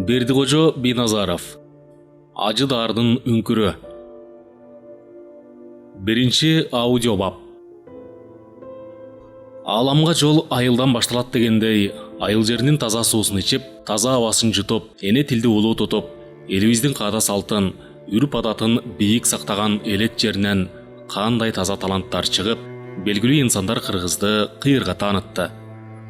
Бердикожо Биназаров. Ажы дардын үңкүрү. Биринчи аудиобап. Аламга жол айылдан башталат дегендей, айыл жеринин таза суусун ичип, таза абасын жутуп, эне тилди улуу тутуп, элибиздин каада салтын, үрп адатын бийик сактаган элет жеринен кандай таза таланттар чыгып, белгилүү инсандар кыргызды кыйырга таанытты.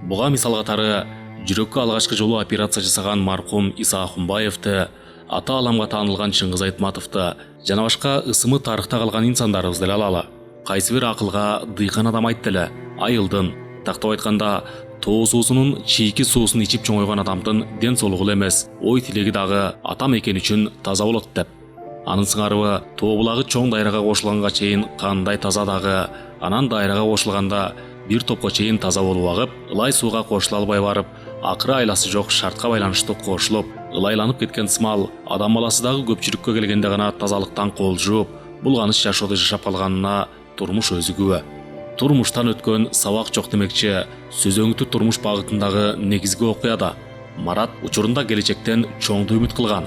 Буга мисал катары жүрөккө алгачкы жолу операция жасаган маркум Иса Ахунбаевди, ата аламга таанылган Чыңгыз Айтматовду жана башка ысымы тарыхта калган инсандарыбызды эле алалы. Кайсы бир акылга дыйкан адам айтты эле, айылдын, тактап айтканда, тоо суусунун чийки суусун ичип чоңойгон адамдын ден соолугу эле эмес, ой тилеги дагы ата мекен үчүн таза болот деп. Анын сыңарыбы тоо булагы чоң дайрага кошулганга чейин кандай таза дагы, анан дайрага кошулганда бир топко чейин таза болуп агып, ылай сууга кошула албай барып, акыры айласы жок шартка байланыштуу кошулуп, ылайланып кеткен сымал адам баласы дагы көпчүлүккө келгенде гана тазалыктан кол жууп, булганыч жашоодо жашап калганына турмуш өзү күбө. Турмуштан өткөн сабак жок демекчи, сөзөңүтү турмуш багытындагы негизги окуяда Марат учурунда келечектен чоңду үмүт кылган.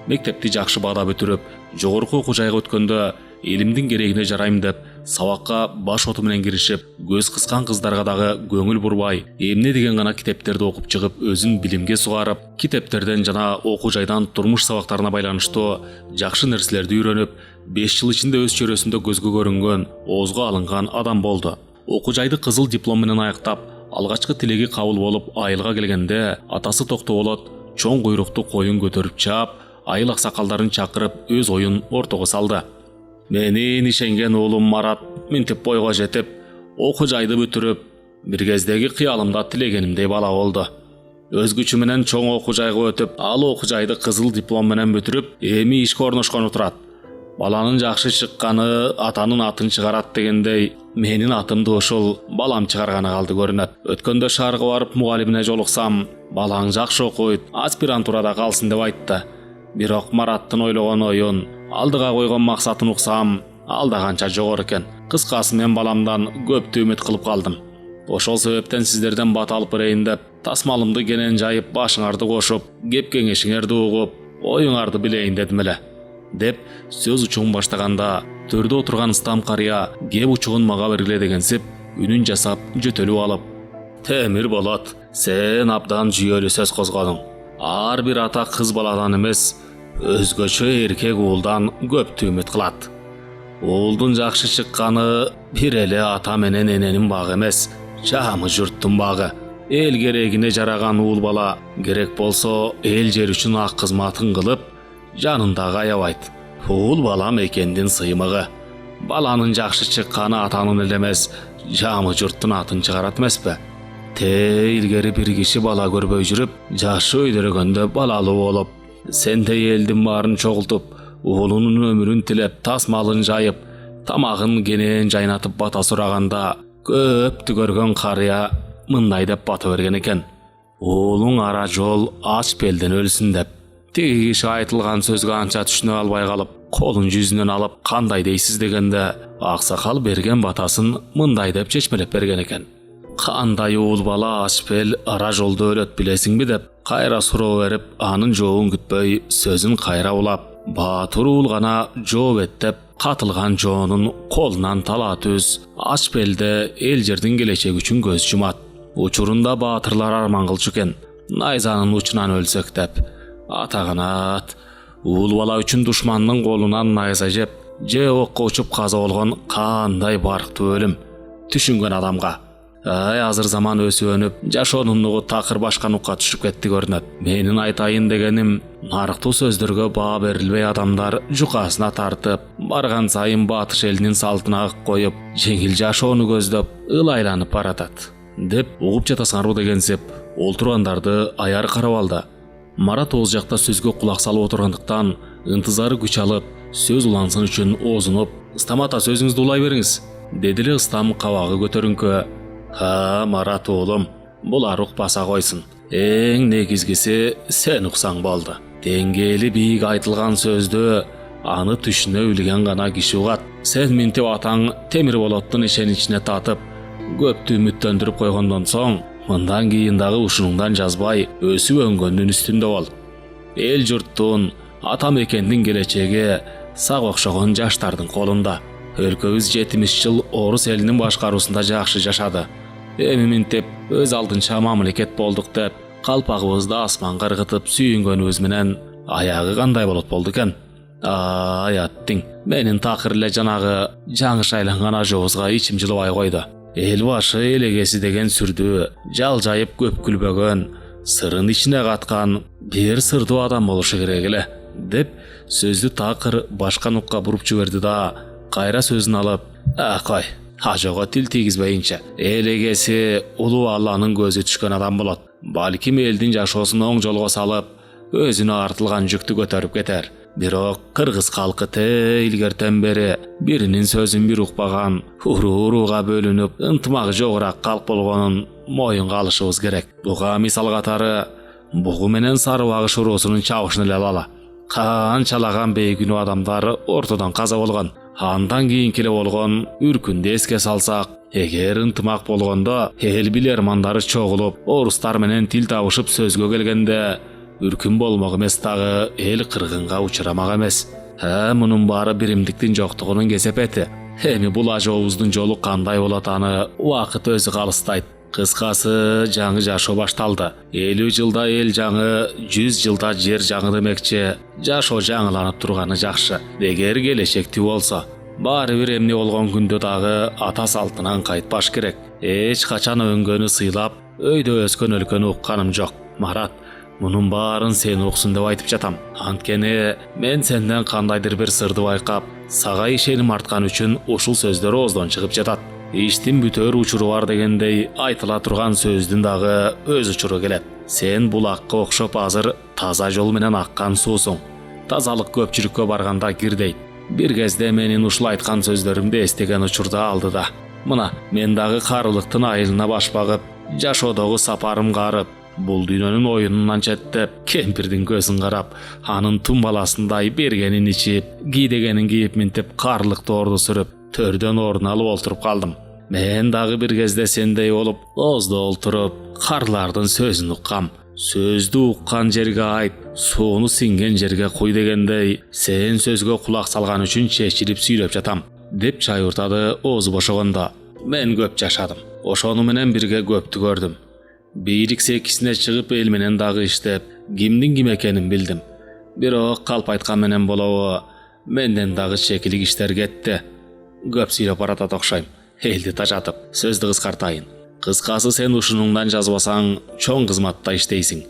Мектепти жакшы баада бүтүрүп, жогорку окуу жайга өткөндө элимдин керегине жарайм деп, сабакка баш оту менен киришип, көз кыскан кыздарга дагы көңүл бурбай, эмне деген гана китептерди окуп чыгып, өзүн билимге сугарып, китептерден жана окуу жайдан турмуш сабактарына байланыштуу жакшы нерселерди үйрөнүп, 5 жыл ичинде өз чөйрөсүндө көзгө көрүнгөн, оозго алынган адам болду. Окуу жайды кызыл диплом менен аяктап, алгачкы тилеги кабыл болуп айылга келгенде, атасы Токтоболот чоң куйруктуу коюн көтөрүп чаап, айыл аксакалдарын чакырып өз оюн ортого салды. Менин ишенген уулум Марат минтип бойго жетип, окуу жайды бүтүрүп, бир кездеги кыялымда тилегенимдей бала болду. Өз күчү менен чоң окуу жайга өтүп, ал окуу жайды кызыл диплом менен бүтүрүп, эми ишке орношкону турат. Баланын жакшы чыкканы атанын атын чыгарат дегендей, менин атымды ушул балам чыгарганы калды көрүнөт. Өткөндө шаарга барып мугалимине жолуксам, балаң жакшы окуйт, аспирантурада калсын деп айтты. Бирок Мараттын ойлогон оюн, алдыга койгон максатын уксам, алда канча жогору экен. Кыскасы мен баламдан көптү үмүт кылып калдым. Ошол себептен сиздерден бат алып берейин деп, тасмалымды кенен жайып башыңарды кошуп, кеп кеңешиңерди угуп, оюңарды билейин дедим эле. Деп сөз учугун баштаганда, төрдө отурган ыстам карыя кеп учугун мага бергиле дегенсип, үнүн жасап жөтөлүп алып, темир болот, сен абдан жүйөлүү сөз козгодуң. Ар бир ата кыз баладан эмес, өзгөчө эркек уулдан көптү үмүт кылат. Уулдун жакшы чыкканы бир эле ата менен эненин багы эмес, жамы журттун багы. Эл керегине жараган уул бала керек болсо эл жер үчүн ак кызматын кылып, жанындагы аябайт. Уул бала мекендин сыймыгы. Баланын жакшы чыкканы атанын эле эмес, жамы журттун атын чыгарат эмеспи? Илгери бир киши бала көрбөй жүрүп, жашы өйдөргөндө балалуу болуп, сендей элдин баарын чогултуп, уулунун өмүрүн тилеп, тасмалын жайып, тамагын кенен жайнатып бата сураганда, көптү көргөн карыя мындай деп бата берген экен. Уулуң ара жол ач белден өлсүн деп. Тиги киши айтылган сөзгө анча түшүнө албай калып, колун жүзүнөн алып, кандай дейсиз дегенде, аксакал берген батасын мындай деп чечмелеп берген экен. Кандай уул бала ач бел ара жолдо өлөт билесиңби деп, кайра суроо берип, анын жообун күтпөй сөзүн кайра улап, баатыр уул гана жооп эт деп, катылган жоонун колунан талаат үз, ач белде эл жердин келечеги үчүн көз жумат. Учурунда баатырлар арман кылчу экен, найзанын учунан өлсөк деп. Ата канат, уул бала үчүн душмандын колунан найза жеп, же окко учуп каза болгон кандай барктуу өлүм. Түшүнгөн адамга азыр заман өсүп өнүп, жашоонун нугу такыр башка нукка түшүп кетти көрүнөт. Менин айтайын дегеним, нарыктуу сөздөргө баа берилбей адамдар жукасына тартып, барган сайын батыш элинин салтына ак коюп, жеңил жашоону көздөп, ылайланып баратат. Деп угуп жатасыңарбы дегенсип, олтургандарды аяр карап алды. Марат оз жакта сөзгө кулак салып отургандыктан, ынтызары күч алып, сөз улансын үчүн оозунуп, "Ыстам ата, сөзүңүздү улай бериңиз" деди эле. Ыстам кабагы көтөрүңкү, Марат уулум, булар укпаса койсун. Эң негизгиси сен уксаң болду. Деңгээли бийик айтылган сөздү аны түшүнө билген гана киши угат. Сен минтип атаң темир болоттун ишеничине татып, көптү үмүттөндүрүп койгондон соң, мындан кийин дагы ушунуңдан жазбай, өсүп өнгөндүн үстүндө бол. эл журттун, ата мекендин келечеги сак окшогон жаштардын колунда. Өлкөбүз 70 жыл орус элинин башкаруусунда жакшы жашады. Эми минтип өз алдынча мамлекет болдук деп, калпагыбызды асманга ыргытып сүйүнгөнүбүз менен аягы кандай болот болду экен? Аяттың. Менин такыр эле жанагы жаңы шайланган ажообузга ичим жылыбай койду. Эл башы элегеси деген сүрдүү, жалжайып көп күлбөгөн, сырын ичине каткан бир сырдуу адам болушу керек эле, деп сөздү такыр башка нукка буруп жиберди да, кайра сөзүн алып, кой, ажого тил тийгизбейинчи. Элегеси улуу Алланын көзү түшкөн адам болот. Балким элдин жашоосун оң жолго салып, өзүнө артылган жүктү көтөрүп кетер. Бирок кыргыз калкы илгертен бери биринин сөзүн бир укпаган, урууга бөлүнүп, ынтымагы жогураак калк болгонун моюнга алышыбыз керек. Буга мисал катары бугу менен сары багыш уруусунун чабышын эле алалы. Канчалаган бейкүнөө адамдар ортодон каза болгон. Андан кийинки эле болгон үркүндү эске салсак, эгер ынтымак болгондо эл билермандары чогулуп, орустар менен тил табышып сөзгө келгенде үркүн болмок эмес, дагы эл кыргынга учурамак эмес. Мунун баары биримдиктин жоктугунун кесепети. Эми бул ажообуздун жолу кандай болот, аны убакыт өзү калыстайт. Кыскасы, жаңы жашоо башталды. 50 жылда эл жаңы, 100 жылда жер жаңы демекчи, жашоо жаңыланып турганы жакшы. Эгер келечектүү болсо, баары бир эмне болгон күндө дагы ата салтынан кайтпаш керек. Эч качан өңгөнү сыйлап, өйдө өскөн өлкөнү укканым жок. Марат, мунун баарын сен уксун деп айтып жатам. Анткени мен сенден кандайдыр бир сырды байкап, сага ишеним арткан үчүн ушул сөздөр ооздон чыгып жатат. Иштин бүтөр учуру бар дегендей айтыла турган сөздүн дагы өз учуру келет. Сен булакка окшоп азыр таза жол менен аккан суусуң. Тазалык көпчүлүккө барганда кир дейт. Бир кезде менин ушул айткан сөздөрүмдү эстеген учурда алды да. Мына мен дагы карылыктын айылына баш багып, жашоодогу сапарым карып, бул дүйнөнүн оюнунан четтеп, кемпирдин көзүн карап, анын тумбаласындай бергенин ичип, кийдегенин кийип минтип, карылыкты орду сүрүп, төрдөн орун алып олтуруп калдым. Мен дагы бир кезде сендей болуп, ооздо олтуруп, карлардын сөзүн уккам. Сөздү уккан жерге айт, сууну сиңген жерге куй дегендей, сен сөзгө кулак салган үчүн чечилип сүйлөп жатам, деп чайыртады оозу бошогондо. Мен көп жашадым. Ошону менен бирге көптү көрдүм. Бийлик секисине чыгып эл менен дагы иштеп, кимдин ким экенин билдим. Бирок калп айткан менен болобу, менден дагы чекилик иштер кетти. Көп сүйлөп баратат окшойм. Элди тажатып, сөздү кыскартайын. Кыскасы, сен ушунуңдан жазбасаң, чоң кызматта иштейсиң.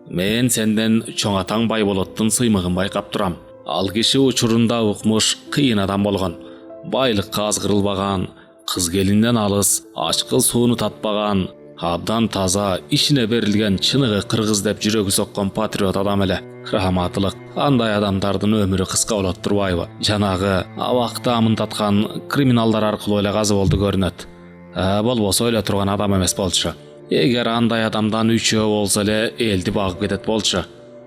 Мен сенден чоң атаң Байболоттун сыймыгын байкап турам. Ал киши учурунда укмуш, кыйын адам болгон. Байлыкка азгырылбаган, кыз келинден алыс, ачкыл сууну татпаган, абдан таза, ишине берилген, чыныгы кыргыз деп жүрөгү соккон патриот адам эле. Рахматылык. Андай адамдардын өмүрү кыска болот турбайбы? Жанагы абакты амындаткан криминалдар аркылуу эле казы болду көрүнөт. Болбосо эле турган адам эмес болчу. Эгер андай адамдан 3 болсо эле элди багып кетет болчу,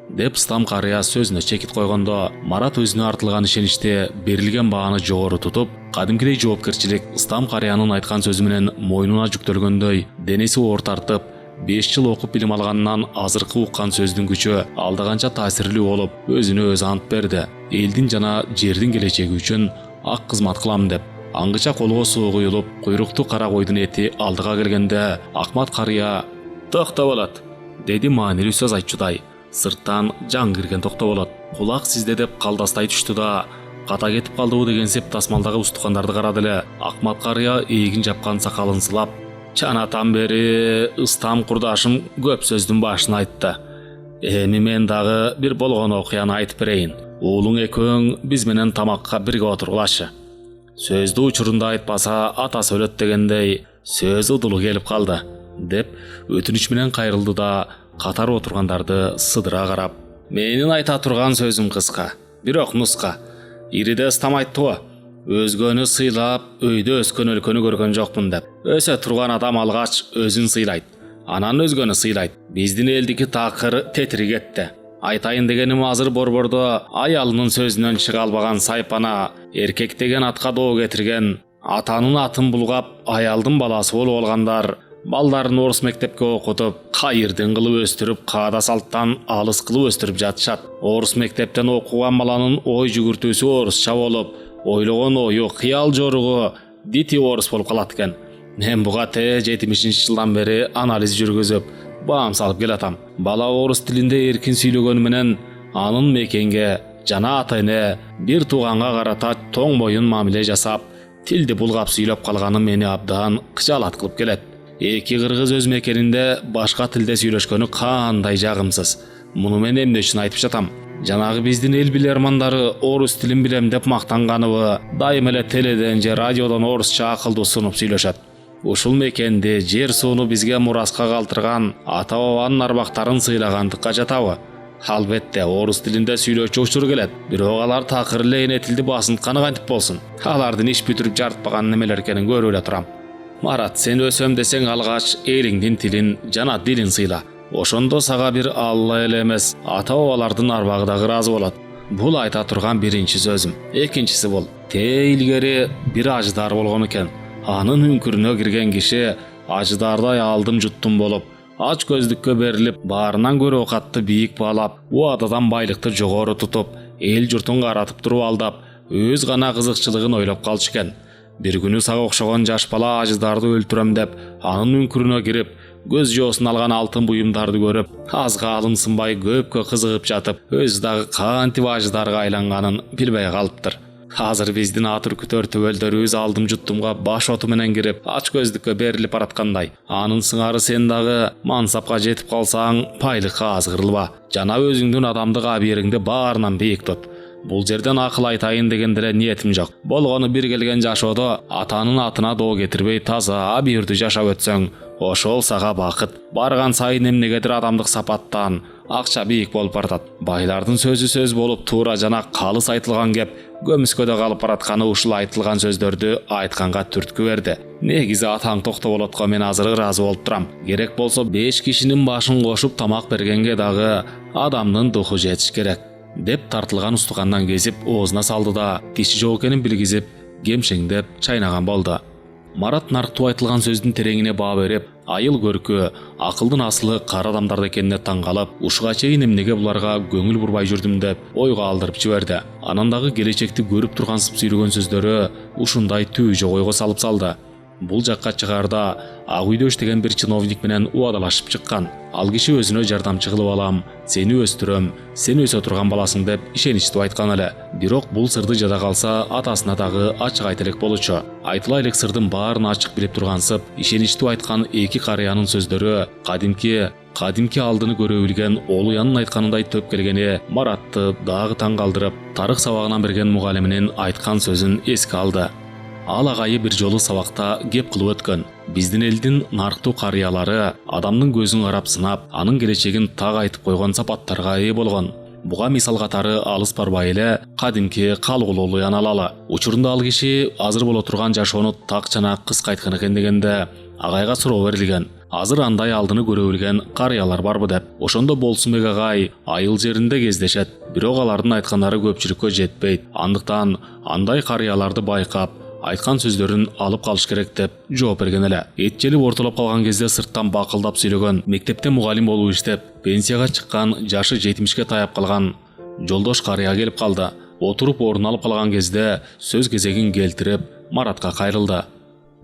деп Ыстам карыя сөзүнө чекит койгондо, Марат өзүнө артылган ишеничте берилген бааны жогору тутуп, кадимкидей жоопкерчилик Ыстам карыянын айткан сөзү менен мойнуна жүктөлгөндөй, денеси оор тартып, 5 жыл окуп билим алганынан азыркы уккан сөздүн күчү алдаганча таасирлүү болуп, өзүнө өзү ант берди. Элдин жана жердин келечеги үчүн ак кызмат кылам деп. Аңгыча колго суу куюлуп, куйруктуу кара койдун эти алдыга келгенде, Акмат карыя «Токто болот», деди маанилүү сөз айтчудай. Сырттан жаң кирген токто болот. Кулак сизде деп калдастай түштү да, ката кетип калдыбы деген сеп тасмалдагы устукандарды карады эле. Акмат карыя эгин жапкан сакалын сылап, чанатан бери Ыстам курдашым көп сөздүн башын айтты. Эми мен дагы бир болгон окуяны айтып берейин. Уулуң экөөң биз менен тамакка бирге отургулачы. Сөздү учурунда айтпаса атасы өлөт дегендей, сөз удулу келип калды, деп өтүнүч менен кайрылды да, катар отургандарды сыдыра карап, менин айта турган сөзүм кыска, бирок нуска. Ириде Ыстам айтты го, өзгөнү сыйлап, өйдө өскөн өлкөнү көргөн жокмун деп. Өсө турган адам алгач өзүн сыйлайт, анан өзгөнү сыйлайт. Биздин элдики такыр тетири кетти. Айтайын дегеним, азыр борбордо аялынын сөзүнөн чыга албаган сайпана, эркек деген атка доо кетирген, атанын атын булгап аялдын баласы болуп алгандар балдарын орыс мектепке окутуп, кайырдын кылып өстүрүп, каада салттан алыс кылып өстүрүп жатышат. Орус мектептен окуган баланын ой жүгүртүүсү орусча болуп, ойлогон ою, кыял жоругу дити орус болуп калат экен. Мен буга 70-жылдан бери анализ жүргүзүп, баам салып келатам. Бала орус тилинде эркин сүйлөгөнү менен анын мекенге жана ата-эне бир тууганга карата тоң боюн мамиле жасап, тилди булгап сүйлөп калганы мени абдан кычалат кылып келет. Эки кыргыз өз мекенинде башка тилде сүйлөшкөнү кандай жагымсыз. Муну мен эмне үчүн айтып жатам? Жанагы биздин эл билермандары орус тилин билем деп мактанганыбы, дайым эле теледен же радиодон орусча акылдуу сунуп сүйлөшөт. Ушул мекенди, жер сууну бизге мураска калтырган ата-бабанын арбактарын сыйлагандыкка жатабы? Албетте, орус тилинде сүйлөөчү учур келет. Бирок алар такыр эле эне тилди басынтканы кантип болсун? Алардын иш бүтүрүп жарытпаган немелер экенин көрүп эле турам. Марат, сен өсөм десең алгач элиңдин тилин жана дилин сыйла. Ошондо сага бир Алла эле эмес, ата-бабалардын арбагы дагы ыраазы болот. Бул айта турган биринчи сөзүм. Экинчиси бул, илгери бир ажыдар болгон экен. Анын үңкүрүнө кирген киши ажыдардай алдым жуттум болуп, ач көздүккө берилип, баарынан көрө окатты бийик баалап, убададан байлыкты жогору тутуп, эл журтун каратып туруп алдап, өз гана кызыкчылыгын ойлоп калчу экен. Бир күнү сага окшогон жаш бала ажыдарды өлтүрөм деп, анын үңкүрүнө кирип, көз жоосун алган алтын буюмдарды көрүп, азга алымсынбай көпкө кызыгып жатып, өзү дагы кантип ажыдарга айланганын билбей калыптыр. Азыр биздин атүркүтөр төбөлдөрүбүз алдым жуттумга баш оту менен кирип, ач көздүккө берилип бараткандай. Анын сыңары сен дагы мансапка жетип калсаң, байлыкка азгырылба. Жана өзүңдүн адамдык абийириңди баарынан бийик тут. Бул жерден акыл айтайын деген деле ниетим жок. Болгону бир келген жашоодо атанын атына доо кетирбей таза абийирдүү жашап өтсөң, ошол сага бакыт. Барган сайын эмнегедир адамдык сапаттан акча бийик болуп баратат. Байлардын сөзү сөз болуп туура жана калыс айтылган кеп көмүскөдө калып баратканы ушул айтылган сөздөрдү айтканга түрткү берди. Негизи атаң Токтоболотко мен азыр ыраазы болуп турам. Керек болсо 5 кишинин башын кошуп тамак бергенге дагы адамдын духу жетиш керек деп тартылган устугандан кезип оозуна салды да тиши жок экенин билгизип, кемшеңдеп чайнаган болду. Марат нарктуу айтылган сөздүн тереңине баа берип, айыл көркү, акылдын асылы кара адамдарда экенине таң калып, ушуга чейин эмнеге буларга көңүл бурбай жүрдүм деп ойго алдырып жиберди. Анан дагы келечекти көрүп тургансып сүйлөгөн сөздөрү ушундай түү жок ойго салып салды. Бул жакка чыгарда ак үйдө иштеген бир чиновник менен убадалашып чыккан. Ал киши өзүнө жардамчы кылып алам, сени өстүрөм, сен өсө турган баласың деп ишеничтүү айткан эле. Бирок бул сырды жада калса, атасына дагы ачык айта элек болчу. Айтыла элек сырдын баарын ачык билип тургансып, ишеничтүү айткан эки карыянын сөздөрү кадимки алдыны көрө билген Олуянын айтканындай төп келгени Маратты дагы таң калтырып, тарых сабагынан берген мугалиминин айткан сөзүн эске алды. Ал агайы бир жолу сабакта кеп кылып өткөн. Биздин элдин нарктуу карыялары адамдын көзүн карап сынап, анын келечегин так айтып койгон сапаттарга ээ болгон. Буга мисал катары алыс барбай эле кадимки Калыгул Олуян алалы. Учурунда ал киши азыр боло турган жашоону так жана кыска айткан экен дегенде агайга суроо берилген. Азыр андай алдыны көрө билген карыялар барбы деп. Ошондо Болсунбек агай айыл жеринде кездешет. Бирок алардын айткандары көпчүлүккө жетпейт. Андыктан андай карыяларды байкап, айткан сөздөрүн алып калыш керек деп жооп берген эле. Эт желип ортолоп калган кезде сырттан бакылдап сүйлөгөн, мектепте мугалим болуп иштеп, пенсияга чыккан, жашы 70ке таяп калган жолдош карыя келип калды. Отуруп орун алып калган кезде сөз кезегин келтирип, Маратка кайрылды.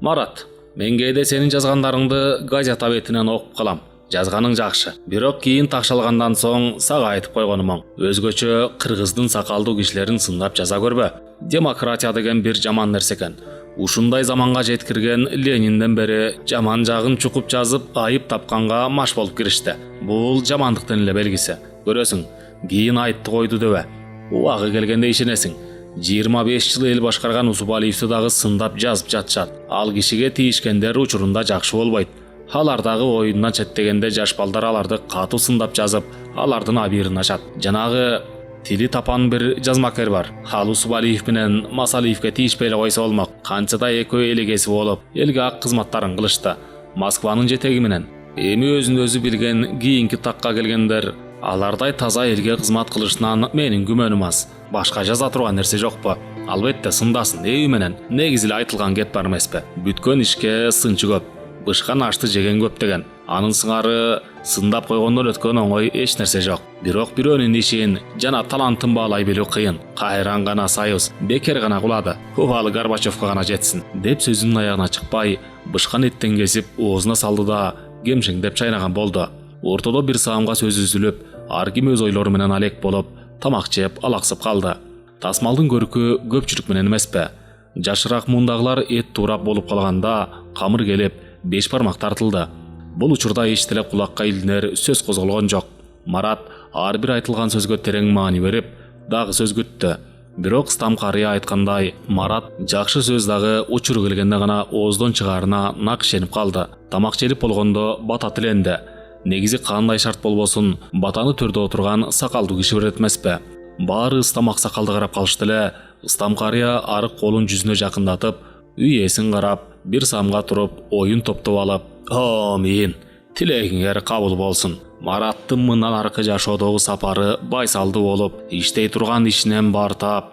Марат, мен кээде сенин жазгандарыңды газета бетинен окуп калам. Жазганың жакшы. Бирок кийин такшалгандан соң сага айтып койгонум, өзгөчө кыргыздын сакалдуу кишилерин сындап жаза көрбө. Демократия деген бир жаман нерсе экен. Ушундай заманга жеткирген Ленинден бери жаман жагын чукуп жазып, айып тапканга маш болуп киришти. Бул жамандыктын эле белгиси. Көрөсүң, кийин айтты койду дебе. Убагы келгенде ишенесиң. 25 жыл эл башкарган Усубалиевди дагы сындап жазып жатышат. Ал кишиге тийишкендер учурунда жакшы болбойт. Алар дагы оюндан четтегенде жаш балдар аларды катуу сындап жазып, алардын абийирин ачат. Жанагы тили тапан бир жазмакер бар. Ал Усубалиев менен Масалиевке тийишпей эле койсо болмок. Канчада экөө элегеси болуп, элге ак кызматтарын кылышты. Москванын жетеги менен. Эми өзүн өзү билген кийинки такка келгендер алардай таза элге кызмат кылышынан менин күмөнүм аз. Башка жаза турган нерсе жокпу? Албетте сындасын эби менен. Негизи эле айтылган кеп бар эмеспи? Бүткөн ишке сынчы көп. бышкан ашты жеген көп деген. Анын сыңары сындап койгондон өткөн оңой эч нерсе жок. Бирок бирөөнүн ишин жана талантын баалай билүү кыйын. Кайран гана союз бекер гана кулады. Убалы Горбачевка гана жетсин деп сөзүнүн аягына чыкпай, бышкан эттен кесип оозуна салды да кемшеңдеп чайнаган болду. Ортодо бир саамга сөз үзүлүп, ар ким өз ойлору менен алек болуп, тамак жеп алаксып калды. Тасмалдын көркү көпчүлүк менен эмеспи. Жашыраак мундагылар эт туурап болуп калганда камыр келип, 5 бармак тартылды. Бул учурда эч деле кулакка илинер сөз козголгон жок. Марат ар бир айтылган сөзгө терең маани берип, дагы сөз күттү. Бирок Стам карыя айткандай, Марат жакшы сөз дагы учуру келгенде гана ооздон чыгаарына нак ишенип калды. Тамак желип болгондо бата тиленди. Негизи кандай шарт болбосун, батаны төрдө отурган сакалдуу киши берет эмеспи? Баары Стам аксакалды карап калышты эле. Стам карыя арык колун жүзүнө жакындатып, үй ээсин карап, бир саамга туруп, оюн топтоп алып, «Амин, тилегиңер кабыл болсун. Мараттын мындан аркы жашоодогу сапары байсалдуу болуп, иштей турган ишинен баар таап,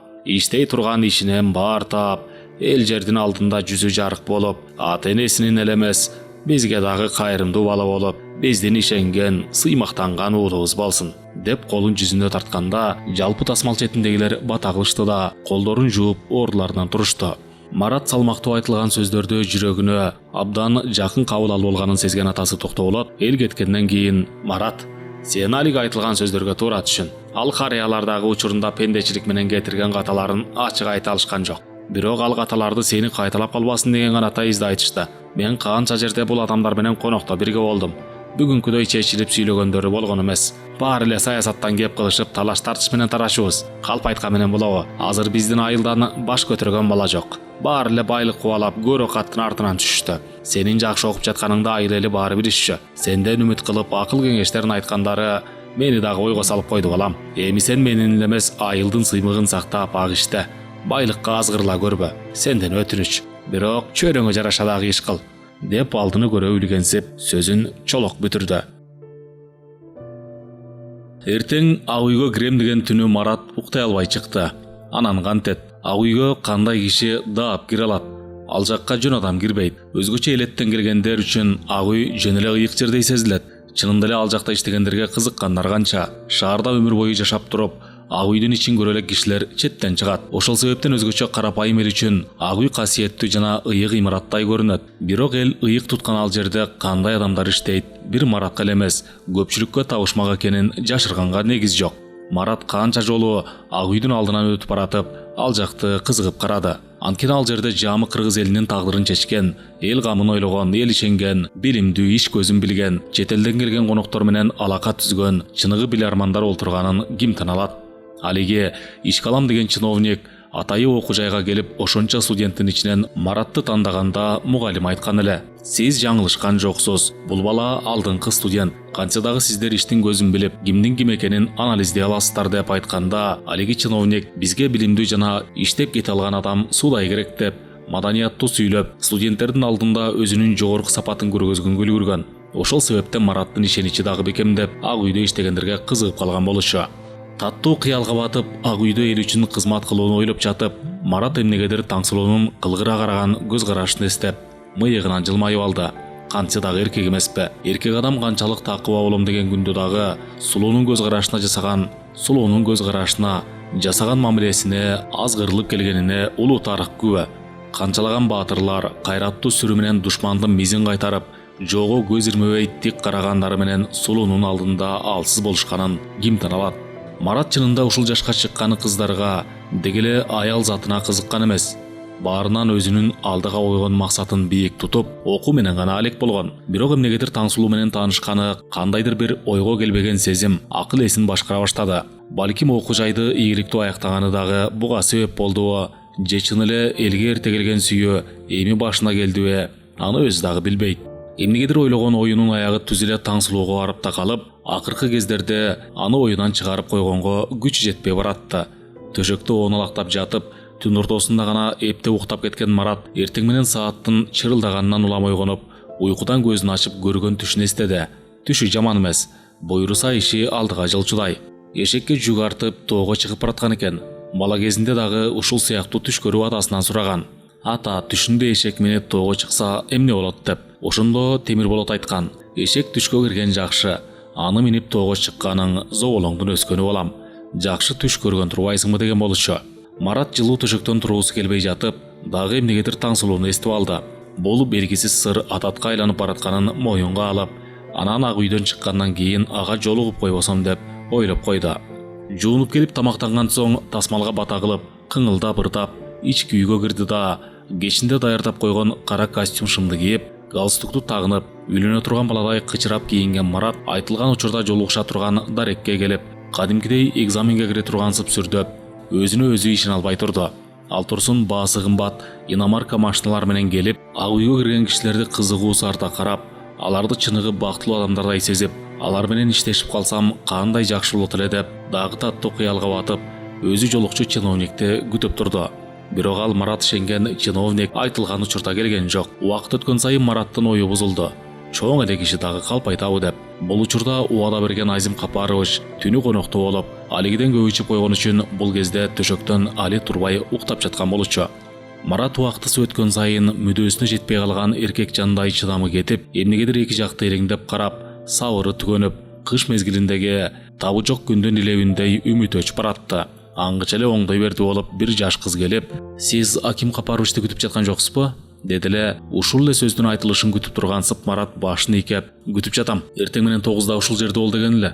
эл жердин алдында жүзү жарык болуп, ата энесинин эле эмес, бизге дагы кайрымдуу бала болуп, биздин ишенген, сыймактанган уулубуз болсун» деп колун жүзүнө тартканда, жалпы тасмал четиндегилер бата кылышты да, колдорун жууп ордуларынан турушту. Марат салмактуу айтылган сөздөрдү жүрөгүнө абдан жакын кабыл алып алганын сезген атасы токтоолоп, эл кеткенден кийин, «Марат, сен алиги айтылган сөздөргө туура түшүн. Ал карыялардагы учурунда пендечилик менен кетирген каталарын ачык айта алышкан жок. Бирок ал каталарды сени кайталап калбасын деген гана таизде айтышты. Мен канча жерде бул адамдар менен конокто бирге болдум. Бүгүнкүдөй чечилип сүйлөгөндөрү болгон эмес. Баары эле саясаттан кеп кылышып, талаш тартыш менен тарашыбыз. Калп айткан менен болобу? Азыр биздин айылдан баш көтөргөн бала жок. Баары эле байлык кубалап, көрө каттын артынан түшүштү. Сенин жакшы окуп жатканыңды айыл эли баары билишчү. Сенден үмүт кылып, акыл кеңештерин айткандары мени дагы ойго салып койду балам. Эми сен менин эле эмес, айылдын сыймыгын сактап ак иште. Байлыкка азгырла көрбө. Сенден өтүнүч. Бирок чөйрөңө жараша дагы иш кыл деп алдыны көрө үлгенсип сөзүн чолок бүтүрдү. Эртең ак үйгө кирем деген түнү Марат уктай албай чыкты. Анан кантет, ак үйгө кандай киши даап кире алат? Ал жакка жөн адам кирбейт. Өзгөчө элеттен келгендер үчүн ак үй жөн эле ыйык жердей сезилет. Чынында эле ал жакта иштегендерге кызыккандар канча. Шаарда өмүр бою жашап туруп, ак үйдүн ичин көрө элек кишилер четтен чыгат. Ошол себептен өзгөчө карапайым эл үчүн ак үй касиеттүү жана ыйык имараттай көрүнөт. Бирок эл ыйык туткан ал жерде кандай адамдар иштейт, бир Маратка эле эмес, көпчүлүккө табышмак экенин жашырганга негиз жок. Марат канча жолу ак үйдүн алдынан өтүп баратып, ал жакты кызыгып карады. Анткени ал жерде жамы кыргыз элинин тагдырын чечкен, эл камын ойлогон, эл ишенген, билимдүү, иш көзүн билген, чет элден келген коноктор менен алака түзгөн, чыныгы билармандар олтурганын ким таналат? Алиге Ишкалам деген чиновник атайы окуу жайга келип, ошончо студенттин ичинен Маратты тандаганда мугалим айткан эле: «Сиз жаңылышкан жоксуз. Бул бала алдыңкы студент. Кантса дагы сиздер иштин көзүн билип, кимдин ким экенин анализдей аласыздар» деп айтканда, алиги чиновник бизге билимдүү жана иштеп кете алган адам суудай керек деп, маданияттуу сүйлөп, студенттердин алдында өзүнүн жогорку сапатын көргөзгөнгө үлгүргөн. Ошол себептен Мараттын ишеничи дагы бекемдеп, ак үйдө иштегендерге кызыгып калган болушу. Таттуу кыялга батып, ак үйдө эл үчүн кызмат кылууну ойлоп жатып, Марат эмнегедир Таңсулуунун кылгыра караган көз карашын эстеп, мыйыгынан жылмайып алды. Кантса дагы эркек эмеспи? Эркек адам канчалык такыба болом деген күндө дагы Сулуунун көз карашына жасаган мамилесине азгырылып келгенине улуу тарых күбө. Канчалаган баатырлар кайраттуу сүрү менен душмандын мизин кайтарып, жого көз ирмебей тик карагандары менен Сулуунун алдында алсыз болушканын ким таналат? Марат чынында ушул жашка чыкканы кыздарга дегеле аял затына кызыккан эмес. Баарынан өзүнүн алдыга койгон максатын бийик тутуп, окуу менен гана алек болгон. Бирок эмнегедир Таңсулуу менен таанышканы, кандайдыр бир ойго келбеген сезим акыл эсин башкара баштады. Балким окуу жайды ийгиликтүү аяктаганы дагы буга себеп болдубу, же чын эле элге эрте келген сүйөө эми башына келдиби, аны өзү дагы билбейт. Эмнегедир ойлогон оюнун аягы түз эле Таңсулууга барып такалып, акыркы кездерде аны оюнан чыгарып койгонго күчү жетпей баратты. Төшөктө оналактап жатып, түн ортосунда гана эптеп уктап кеткен Марат эртең менен сааттын чырылдаганынан улам ойгонуп, уйкудан көзүн ачып көргөн түшүн эстеди. Түшү жаман эмес, буйруса иши алдыга жылчудай. Эшекке жүк артып тоого чыгып бараткан экен. Бала кезинде дагы ушул сыяктуу түш көрүп атасынан сураган. Ата түшүндө эшек минеп тоого чыкса эмне болот деп. Ошондо Темир болот айткан: эшек түшкө кирген жакшы, аны минип тоого чыкканың зоолоңдун өскөнү болам. Жакшы түш көргөн турбайсыңбы деген болчу. Марат жылуу төшөктөн туруусу келбей жатып, дагы эмнегедир таңсылууну эстип алды. Бул белгисиз сыр адатка айланып баратканын моюнга алып, анан ак үйдөн чыккандан кийин ага жолугуп койбосом деп ойлоп койду. Жуунуп келип тамактанган соң тасмалга бата кылып, кыңылдап ырдап, ички үйгө кирди да, кечинде даярдап койгон кара костюм шымды кийип, галстукту тагынып, үйлөнө турган баладай кычырап кийинген Марат айтылган учурда жолугуша турган дарекке келип, кадимкидей экзаменге кире тургансып сүрдөп, өзүнө өзү ишене албай турду. Ал турсун баасы кымбат иномарка машиналар менен келип, ак үйгө кирген кишилерди кызыгуусу арта карап, аларды чыныгы бактылуу адамдардай сезип, алар менен иштешип калсам кандай жакшы болот эле деп дагы таттуу кыялга батып, өзү жолукчу чиновникти күтүп турду. Бирок ал Марат ишенген чиновник айтылган учурда келген жок. Убакыт өткөн сайын Мараттын ою бузулду. Чоң эле киши дагы калпайтабы деп. Бул учурда убада берген Азим Капарович түнү конокто болуп, алигиден көп ичип койгон үчүн бул кезде төшөктөн али турбай уктап жаткан болчу. Марат убактысы өткөн сайын мүдөөсүнө жетпей калган эркек жандай чыдамы кетип, эмнегедир эки жакты элеңдеп карап, сабыры түгөнүп, кыш мезгилиндеги табы жок күндүн илебиндей үмүт өчүп баратты. Аңгыча эле оңдой берди болуп, бир жаш кыз келип: "Сиз Аким Капаровичти күтүп жаткан жоксузбу?" деди эле. Ушул эле сөздүн айтылышын күтүп тургансып Марат башын ийкеп: "Күтүп жатам. Эртең менен 9да ушул жерде бол" деген эле.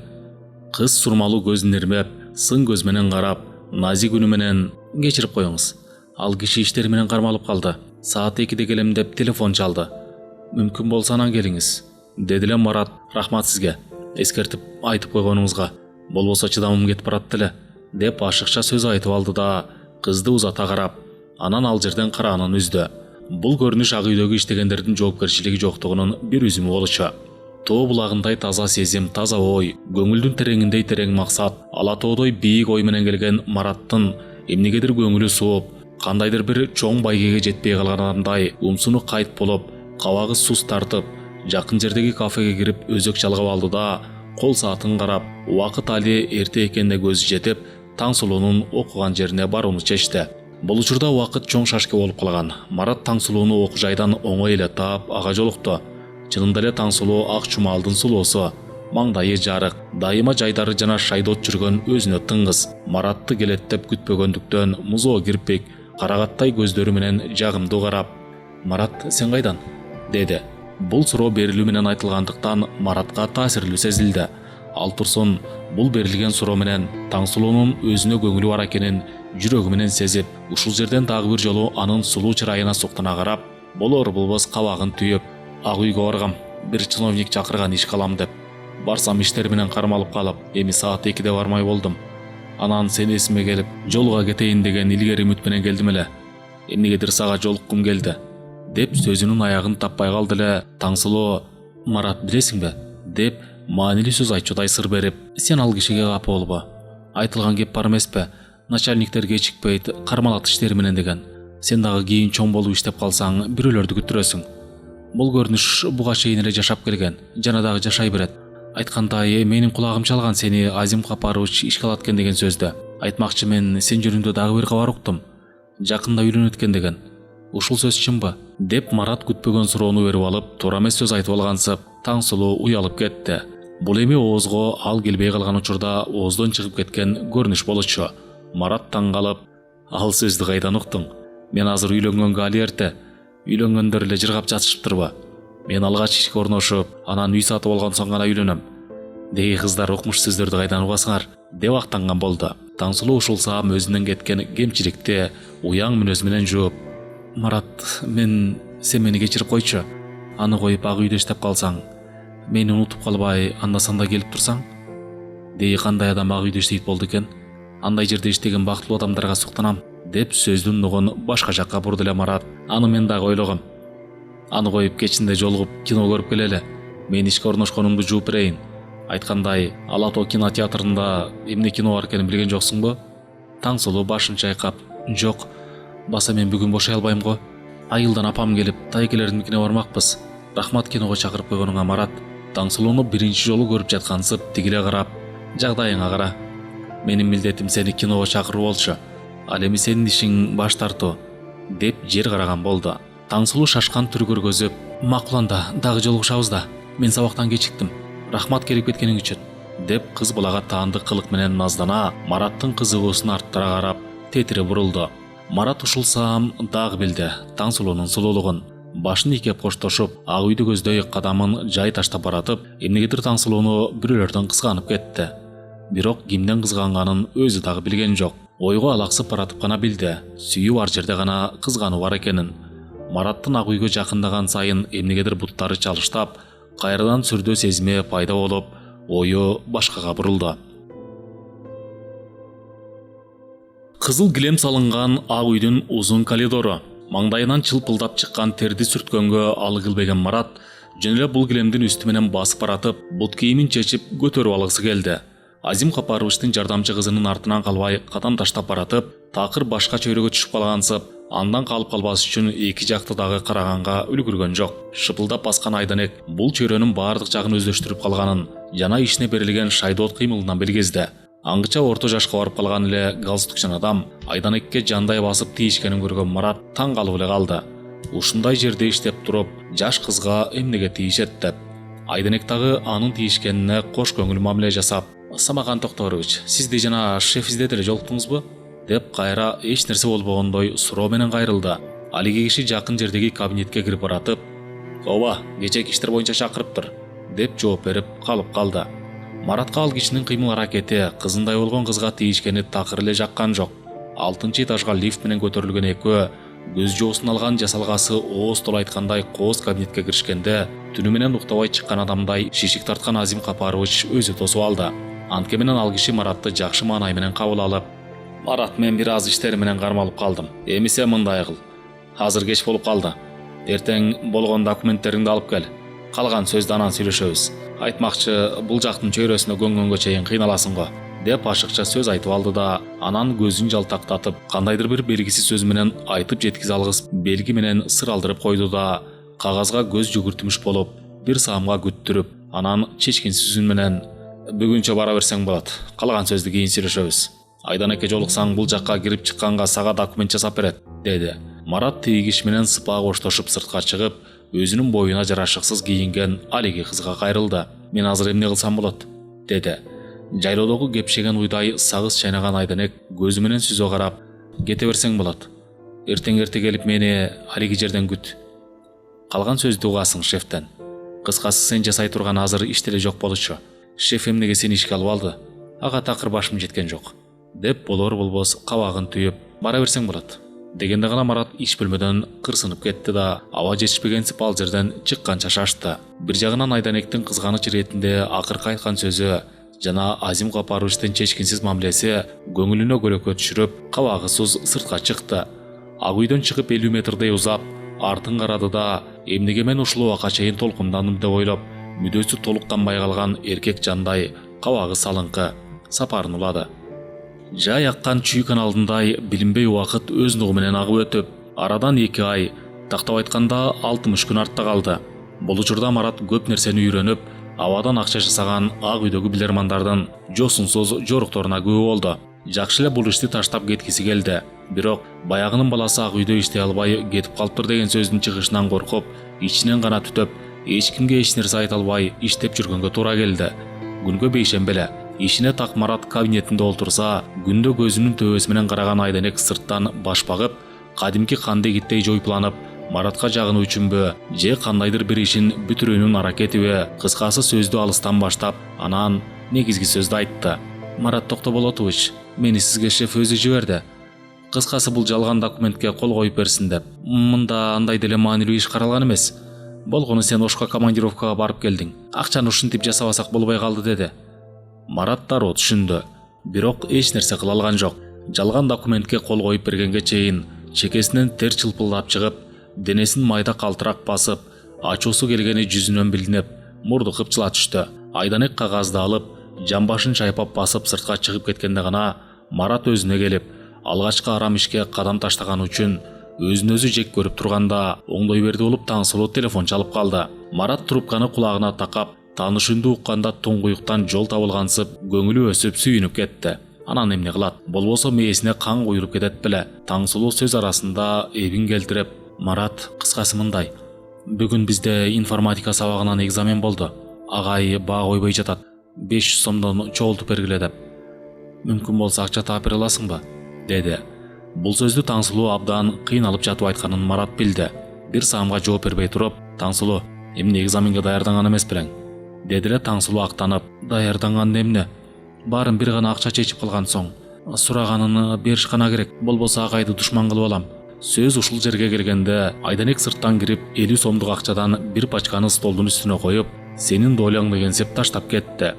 Кыз сурмалуу көзүн ирмеп, сын көз менен карап, назик үнү менен: "Кечирип коюңуз. Ал киши иштери менен кармалып калды. Саат 2де келем деп телефон чалды. Мүмкүн болсо анан келиңиз" деди эле Марат. "Рахмат сизге. Эскертип айтып койгонуңузга. Болбосо чыдамым кетип барат эле" деп ашыкча сөз айтып алды да, кызды узата карап, анан ал жерден караанын үздү. Бул көрүнүш ак үйдөгү иштегендердин жоопкерчилиги жоктугунун бир үзүмү болчу. Тоо булагындай таза сезим, таза ой, көңүлдүн тереңиндей терең максат, ала тоодой бийик ой менен келген Мараттын эмнегедир көңүлү сууп, кандайдыр бир чоң байгеге жетпей калган адамдай умсуну кайт болуп, кабагы сус тартып, жакын жердеги кафеге кирип өзөк чалгап алды да, кол саатын карап, убакыт али эрте экенине көзү жетип, Таңсулуунун окуган жерине барууну чечти. Бул учурда убакыт чоң шашке болуп калган. Марат Таңсулууну окуу жайдан оңой эле таап ага жолукту. Чынында эле Таңсулуу ак чумалдын сулоосу, маңдайы жарык, дайыма жайдары жана шайдот жүргөн өзүнө тыңгыз. Маратты келеттеп күтпөгөндүктөн музоо кирпик, карагаттай көздөрү менен жагымдуу карап: "Марат, сен кайдан?" деди. Бул суроо берилүү менен айтылгандыктан Маратка таасирлүү сезилди. Ал турсун бул берилген суроо менен Таңсулуунун өзүнө көңүлү бар экенин жүрөгү менен сезип, ушул жерден дагы бир жолу анын сулуу чырайына суктана карап, болор болбос кабагын түйүп: "Ак үйгө баргам, бир чиновник чакырган иш калам деп. Барсам иштери менен кармалып калып, эми саат 2де бармай болдум. Анан сен эсиме келип, жолуга кетейин деген илгери үмүт менен келдим эле. Эмнегедир сага жолуккум келди" деп сөзүнүн аягын таппай калды эле. Таңсулуу: "Марат, билесиңби?" деп маанилүү сөз айтчудай сыр берип: "Сен ал кишиге капа болбо. Айтылган кеп бар эмеспи? Начальниктер кечикпейт, кармалат иштери менен деген. Сен дагы кийин чоң болуп иштеп калсаң, бирөөлөрдү күттүрөсүң. Бул көрүнүш буга чейин эле жашап келген, жана дагы жашай берет. Айткандай, менин кулагым чалган сени Азим Капарович ишке алат экен деген сөздү. Айтмакчы, мен сен жөнүндө дагы бир кабар уктум. Жакында үйлөнөт экен деген. Ушул сөз чынбы?" деп Марат күтпөгөн суроону берип алып, туура эмес сөз айтып алгансып, Таңсулуу уялып кетти. Бул эми оозго ал келбей калган учурда ооздон чыгып кеткен көрүнүш болчу. Марат таң калып: "Ал сөздү кайдан уктуң? Мен азыр үйлөнгөнгө али эрте. Үйлөнгөндөр эле жыргап жатышыптырбы? Мен алгач ишке орношуп, анан үй сатып алган соң гана үйлөнөм. Деги кыздар укмуш сөздөрдү кайдан угасыңар?" деп актанган болду. Таңсулуу ушул саам өзүнөн кеткен кемчиликти уяң мүнөз менен жууп: "Марат, сен мени кечирип койчу. Аны коюп ак үйдө иштеп калсаң, мени унутуп калбай, анда-санда келип турсаң. Деги кандай адам ак үйдө иштейт болду экен? Андай жерде иштеген бактылуу адамдарга суктанам" деп сөздүн нугун башка жакка бурду эле Марат. "Аны мен дагы ойлогом. Аны коюп кечинде жолугуп кино көрүп келели. Мен ишке орношконумду жууп берейин. Айткандай, Ала Тоо кинотеатрында эмне кино бар экенин билген жоксуңбу?" Таңсулуу башын чайкап: "Жок, баса мен бүгүн бошой албайм го. Айылдан апам келип, тайкелердикине бармакпыз. Рахмат киного чакырып койгонуңа, Марат." Таңсулууну биринчи жолу көрүп жаткансып тигиле карап: "Жагдайыңа кара. Менин милдетим сени киного чакыруу болчу. Ал эми сенин ишиң баш тартуу. деп жер караган болду. Таңсулуу шашкан түр көргөзүп, макул анда дагы жолугушабыз да. Мен сабактан кечиктим. Рахмат келип кеткениң үчүн, деп кыз балага таандык кылык менен наздана, Мараттын кызыгуусун арттыра карап, тетире бурулду. Марат ушулсам дагы билди Таңсулуунун сулуулугун. Башын ийкеп коштошуп, ак үйдү көздөй кадамын жай таштап баратып, эмнегедир Таңсулууну бирөөлөрдөн кызганып кетти. Бирок кимден кызганганын өзү дагы билген жок. Ойго алаксып баратып гана билди, сүйүү бар жерде гана кызгануу бар экенин. Мараттын ак үйгө жакындаган сайын эмнегедир буттары чалыштап, кайрадан сүрдөө сезими пайда болуп, ою башкага бурулду. Кызыл килем салынган ак үйдүн узун коридору, маңдайынан чылпылдап чыккан терди сүрткөнгө алгылбеген Марат жөн эле бул килемдин үстү менен басып баратып, бут кийимин чечип көтөрүп алгысы келди. Азим Капаровичтин жардамчы кызынын артынан калбай кадам таштап баратып, такыр башка чөйрөгө түшүп калгансып, андан калып калбас үчүн эки жакты дагы караганга үлгүргөн жок. Шыпылдап баскан Айданек бул чөйрөнүн баардык жагын өздөштүрүп калганын жана ишине берилген шайдоот кыймылынан билгизди. Аңгыча орто жашка барып калган эле галстукчан адам Айданекке жандай басып тийишкенин көргөн Марат таң калып эле калды. Ушундай жерде иштеп туруп, жаш кызга эмнеге тийишет деп. Айданек дагы анын тийишкенине кош көңүл мамиле жасап, Самаган Токторович, сизди жана шефизде деле жолуктуңузбу? Деп кайра эч нерсе болбогондой суроо менен кайрылды. Алиги киши жакын жердеги кабинетке кирип баратып, "Ооба, кечээки иштер боюнча чакырыптыр", деп жооп берип калып калды. Маратка ал кишинин кыймыл аракети кызындай болгон кызга тийишкени такыр эле жаккан жок. 6-этажга лифт менен көтөрүлгөн экөө көз жоосун алган жасалгасы ооз тол айткандай кооз кабинетке киришкенде түнү менен уктабай чыккан адамдай шишик тарткан Азим Капарович өзү тосуп алды. Антке менен ал киши Маратты жакшы маанай менен кабыл алып, "Марат, мен бир аз иштер менен кармалып калдым. Эмесе мындай кыл. Азыр кеч болуп калды. Эртең болгон документтериңди алып кел. Калган сөздү анан сүйлөшөбүз. Айтмакчы, бул жактын чөйрөсүнө көңгөнгө чейин кыйналасың го", деп ашыкча сөз айтып алды да, анан көзүн жалтактатып, кандайдыр бир белгисиз сөз менен айтып жеткизе алгыс белги менен сыр алдырып койду да, кагазга көз жүгүртүмүш болуп, бир саамга күттүрүп, анан чечкинсиз үн менен, "Бүгүнчө бара берсең болот. Калган сөздү кийин сүйлөшөбүз. Айданекке жолуксаң бул жакка кирип чыкканга сага документ жасап берет", деди. Марат тийгиш менен сыпаа коштошуп сыртка чыгып, өзүнүн боюна жарашыксыз кийинген алиги кызга кайрылды. "Мен азыр эмне кылсам болот?" деди. Жайлоодогу кепшеген уйдай сагыз чайнаган Айданек көзү менен сүзө карап, "Кете берсең болот. Эртең эрте келип мени алиги жерден күт. Калган сөздү угасың шефтен. Кыскасы, сен жасай турган азыр иш деле жок болчу. Шеф эмнеге сени ишке алып алды? Ага такыр башым жеткен жок", деп болор болбос кабагын түйүп, "Бара берсең болот", дегенде гана Марат иш бөлмөдөн кырсынып кетти да, аба жетишпегенсип ал жерден чыкканча шашты. Бир жагынан Айданектин кызганыч иретинде акыркы айткан сөзү жана Азим Капаровичтин чечкинсиз мамилеси көңүлүнө көлөкө түшүрүп, кабагы суз сыртка чыкты. Ак үйдөн чыгып 50 метрдей узап, артын карады да, эмнеге мен ушул убакка чейин толкундандым деп ойлоп, мүдөсү толук канбай калган эркек жандай кабагы салыңкы сапарын улады. Жай аккан чүй каналындай билинбей убакыт өз нугу менен агып өтүп, арадан 2 ай, тактап айтканда 60 күн артта калды. Бул учурда Марат көп нерсени үйрөнүп, абадан акча жасаган ак үйдөгү билермандардын жосунсуз жорукторуна күбө болду. Жакшы эле бул ишти таштап кеткиси келди. Бирок баягынын баласы ак үйдө иштей албай кетип калыптыр деген сөздүн чыгышынан коркуп, ичинен гана түтөп, эч кимге эч нерсе айта албай иштеп жүргөнгө туура келди. Күнгө бейшембе эле ишине так Марат кабинетинде олтурса, күндө көзүнүн төбөсү менен караган Айданек сырттан баш багып, кадимки кандегиттей жойпуланып, Маратка жагынуу үчүнбү же кандайдыр бир ишин бүтүрүүнүн аракетиби, кыскасы сөздү алыстан баштап, анан негизги сөздү айтты. "Марат Токтоболотович, мени сизге шеф өзү жиберди. Кыскасы, бул жалган документке кол коюп берсин деп. Мында андай деле маанилүү иш каралган эмес. Болгону сен Ошко командировкага барып келдиң. Акчаны ушинтип жасабасак болбой калды", деди. Марат дароо түшүндү. Бирок эч нерсе кыла алган жок. Жалган документке кол коюп бергенге чейин чекесинен тер чылпылдап чыгып, денесин майда калтырак басып, ачуусу келгени жүзүнөн билинип, мурду кыпчыла түштү. Айданек кагазды алып, жамбашын чайпап басып сыртка чыгып кеткенде гана Марат өзүнө келип, алгачкы арам ишке кадам таштаган үчүн өзүн өзү жек көрүп турганда, оңдой берди болуп Таңсулуу телефон чалып калды. Марат трубканы кулагына такап, тааныш үнду укканда туңгуюктан жол табылгансып, көңүлү өсүп сүйүнүп кетти. Анан эмне кылат? Болбосо мээсине кан куйруп кетет беле. Таңсулуу сөз арасында эбин келтирип, Марат кыскасы мындай: бүгүн бизде информатика сабагынан экзамен болду. Агай баа койбой жатат. 500 сомдон чогултуп бергиле деп. Мүмкүн болсо акча таап бере аласыңбы? Деди. Бул сөздү Таңсулуу абдан кыйналып жатып айтканын Марат билди. Бир саамга жооп бербей туруп, Таңсулуу, эмне экзаменге даярданган эмес белең? Деди эле Таңсулуу актанып, даярданган эмне? Баарын бир гана акча чечип калган соң. Сураганын бериш гана керек. Болбосо агайды душман кылып алам. Сөз ушул жерге келгенде Айданек сырттан кирип 50 сомдук акчадан бир пачканы столдун үстүнө коюп, сенин доляң деген сеп таштап кетти.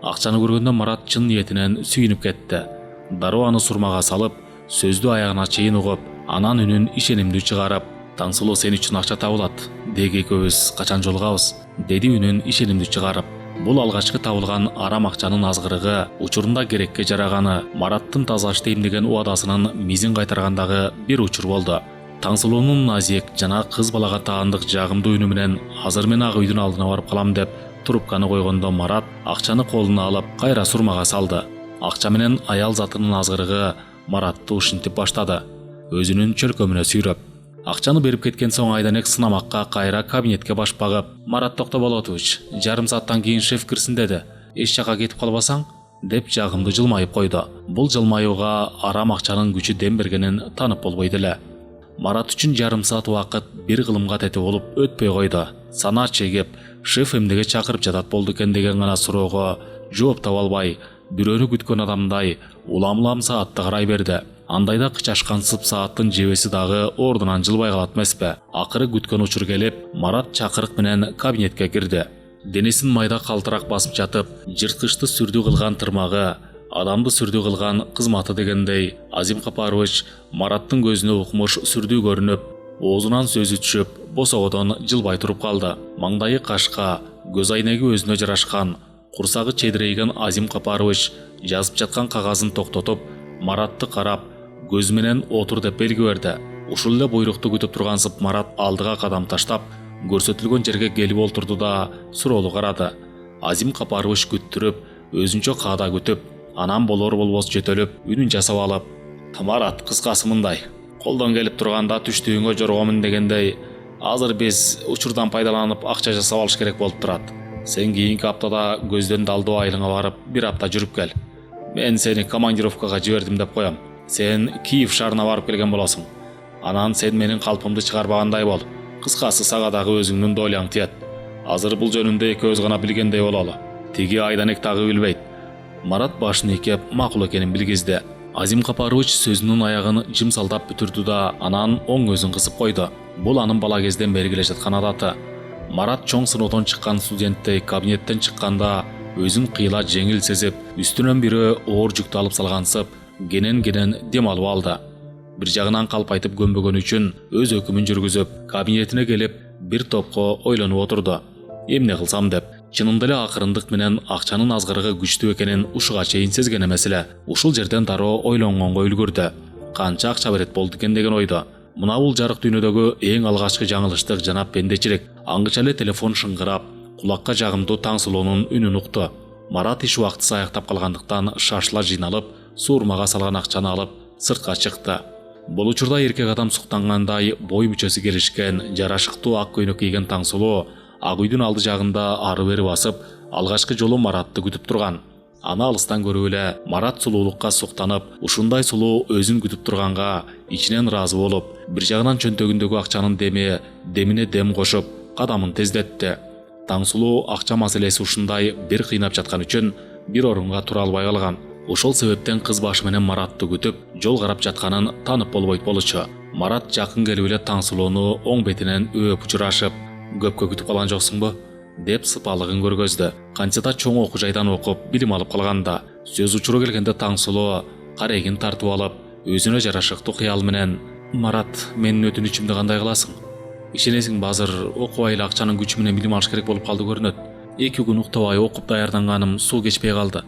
Акчаны көргөндө Марат чын ниетинен сүйүнүп кетти. Дароо аны сурмага салып, сөздү аягына чейин угуп, анан үнүн ишенимдүү чыгарып, Таңсулуу сен үчүн акча табылат. Деги экөөбүз качан жолугабыз? Деди үнүн ишенимдүү чыгарып. Бул алгачкы табылган арам акчанын азгырыгы, учурунда керекке жараганы, Мараттын таза иштейм деген убадасынын мизин кайтаргандагы бир учур болду. Таңсулуунун назик жана кыз балага таандык жагымдуу үнү менен азыр мен ак үйдүн алдына барып калам деп трубканы койгондо Марат акчаны колуна алып кайра сурмага салды. Акча менен аял затынын азгырыгы Маратты ушинтип баштады, өзүнүн чөлкөмүнө сүйрөп. Акчаны берип кеткен соң Айданек сынамакка кайра кабинетке баш багып, Марат Токто Болотович, жарым сааттан кийин шеф кирсин деди. Эч жака кетип калбасаң, деп жагымдуу жылмайып койду. Бул жылмаюуга арам акчанын күчү дем бергенин танып болбойт эле. Марат үчүн жарым саат убакыт бир кылымга тети болуп өтпөй койду. Сана чегип, шеф эмнеге чакырып жатат болду экен деген гана суроого жооп таба албай, бирөөнү күткөн адамдай улам-улам саатты карай берди. Андайда кычашкан сып сааттын жебеси дагы ордунан жылбай калат эмеспи? Акыры күткөн учур келип, Марат чакырык менен кабинетке кирди. Денесин майда калтырак басып жатып, жырткычты сүрдүү кылган тырмагы, адамды сүрдүү кылган кызматы дегендей, Азим Капарович Мараттын көзүнө укмуш сүрдүү көрүнүп, оозунан сөзү түшүп, босогодон жылбай туруп калды. Маңдайы кашка, көз айнеги өзүнө жарашкан, курсагы чедирейген Азим Капарович жазып жаткан кагазын токтотуп, Маратты карап, көзү менен отур деп белги берди. Ушул эле буйрукту күтүп тургансып Марат алдыга кадам таштап, көрсөтүлгөн жерге келип олтурду да суроолуу карады. Азим Капарович күттүрүп, өзүнчө каада күтүп, анан болор-болбос жөтөлүп, үнүн жасап алып, Марат кыскасы мындай: колдон келип турганда түштүгүнгө жоргомун дегендей, азыр биз учурдан пайдаланып акча жасап алыш керек болуп турат. Сен кийинки аптада көздөн далдуу айылыңа барып, бир апта жүрүп кел. Мен сени командировкага жибердим деп коем. Сен Киев шаарына барып келген болосуң. Анан сен менин калпымды чыгарбагандай бол. Кыскасы сага дагы өзүңдүн доляң тиет. Азыр бул жөнүндө экөөбүз гана билгендей бололу. Тиги Айданек дагы билбейт. Марат башын ийкеп макул экенин билгизди. Азим Капарович сөзүнүн аягын жымсалдап бүтүрдү да анан оң көзүн кысып койду. Бул анын бала кезден бери келе жаткан адаты. Марат чоң сыноодон чыккан студенттей кабинеттен чыкканда өзүн кыйла жеңил сезип, үстүнөн бири оор жүктү алып салгансып, кенен дем алып алды. Бир жагынан калпайтып көнбөгөн үчүн өз өкүмүн жүргүзүп, кабинетине келип, бир топко ойлонуп отурду. Эмне кылсам деп, чынында эле акырындык менен акчанын азгырыгы күчтүү экенин ушуга чейин сезген эмес эле. Ушул жерден дароо ойлонгонго үлгүрдү. Канча акча берет болду экен деген ойдо. Мына бул жарык дүйнөдөгү эң алгачкы жаңылыштык жана пендечилик. Аңгыча эле телефон шыңгырап, кулакка жагымдуу Таңсулуунун үнүн укту. Марат иш убактысы аяктап калгандыктан шашыла жыйналып, суурмага салган акчаны алып сыртка чыкты. Бул учурда эркек адам суктангандай бой мүчөсү келишкен, жарашыктуу ак көйнөк кийген Таңсулуу ак үйдүн алды жагында ары бери басып, алгачкы жолу Маратты күтүп турган. Аны алыстан көрүп эле Марат сулуулукка суктанып, ушундай сулуу өзүн күтүп турганга ичинен ыраазы болуп, бир жагынан чөнтөгүндөгү акчанын демине дем кошуп, кадамын тездетти. Таңсулуу акча маселеси ушундай бир кыйнап жаткан үчүн бир орунга тура албай калган. Ошол себептен кыз башы менен Маратты күтүп, жол карап жатканын танып болбойт болчу. Марат жакын келип эле Таңсулууну оң бетинен өөп учурашып, "Көпкө күтүп калган жоксуңбу?" деп сыпалыгын көргөздү. Канчада чоң окуу жайдан окуп, билим алып калганда, сөз учуру келгенде Таңсулуу карегин тартып алып, өзүнө жарашыктуу кыял менен: "Марат, менин өтүнүчүмдү кандай кыласың? Ишенесиңби, азыр окубай эле акчанын күчү менен билим алыш керек болуп калды көрүнөт. 2 күн уктабай окуп даярданганым суу кечпей калды"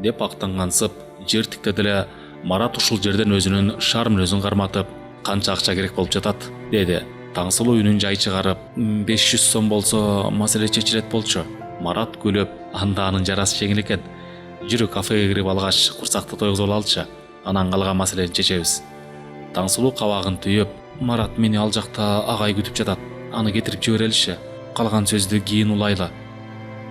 деп актангансып, жер тиктеди эле. Марат ушул жерден өзүнүн шар мүнөзүн карматып: "Канча акча керек болуп жатат?" деди. Таңсулуу үнүн жай чыгарып: "500 сом болсо маселе чечилет болчу." Марат күлүп: "Анда анын жарасы жеңил экен. Жүрү кафеге кирип алгач курсакты тойгузуп алчы. Анан калган маселени чечебиз. Таңсулуу кабагын түйүп, Марат мени ал жакта агай күтүп жатат. Аны кетирип жиберелиши. Калган сөздү кийин улайлы.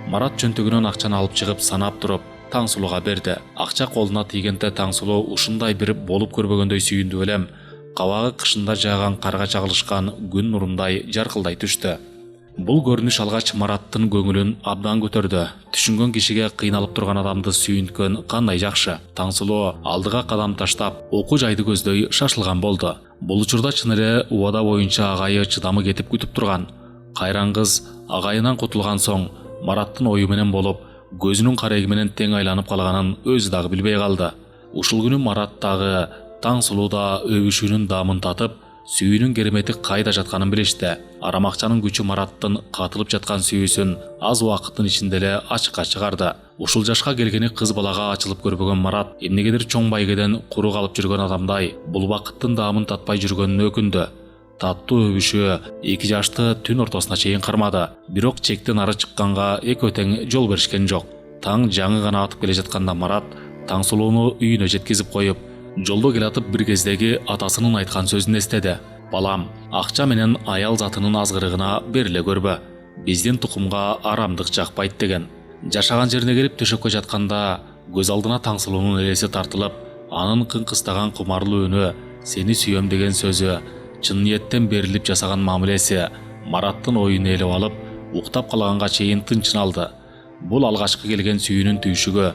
Марат чөнтөгүнөн акчаны алып чыгып санап туруп Таңсулууга берди. Акча колуна тийгенде Таңсулуу ушундай бир болуп көрбөгөндөй сүйүндү элем. Кабагы кышында жааган карга чагылышкан күн нурундай жаркылдай түштү. Бул көрүнүш алгач Мараттын көңүлүн абдан көтөрдү. Түшүнгөн кишиге кыйналып турган адамды сүйүнткөн кандай жакшы. Таңсулуу алдыга кадам таштап, окуу жайды көздөй шашылган болду. Бул учурда чын эле убада боюнча агайы чыдамы кетип күтүп турган. Кайран кыз агайынан кутулган соң Мараттын ою менен болуп, көзүнүн кареги менен тең айланып калганын өзү дагы билбей калды. Ушул күнү Марат дагы, Таңсулуу да өбүшүүнүн даамын татып, сүйүүнүн керемети кайда жатканын билишти. Арамакчанын күчү Мараттын катылып жаткан сүйүүсүн аз убакыттын ичинде эле ачыкка чыгарды. Ушул жашка келгени кыз балага ачылып көрбөгөн Марат эмнегедир чоң байгеден куру калып жүргөн адамдай бул бакыттын даамын татпай жүргөнүнө өкүндү. Таттуу өбүшүү эки жашты түн ортосуна чейин кармады. Бирок чектен ары чыкканга экөө тең жол беришкен жок. Таң жаңы гана атып келе жатканда Марат Таңсулууну үйүнө жеткизип коюп, жолдо келатып бир кездеги атасынын айткан сөзүн эстеди. Балам, акча менен аял затынын азгырыгына бериле көрбө. Биздин тукумга арамдык жакпайт деген. Жашаган жерине келип төшөккө жатканда көз алдына Таңсулуунун элеси тартылып, анын кыңкыстаган кумарлуу үнү, сени сүйөм деген сөзү, чын ниеттен берилип жасаган мамилеси Мараттын оюн ээлеп алып, уктап калганга чейин тынчын алды. Бул алгачкы келген сүйүүнүн түйшүгү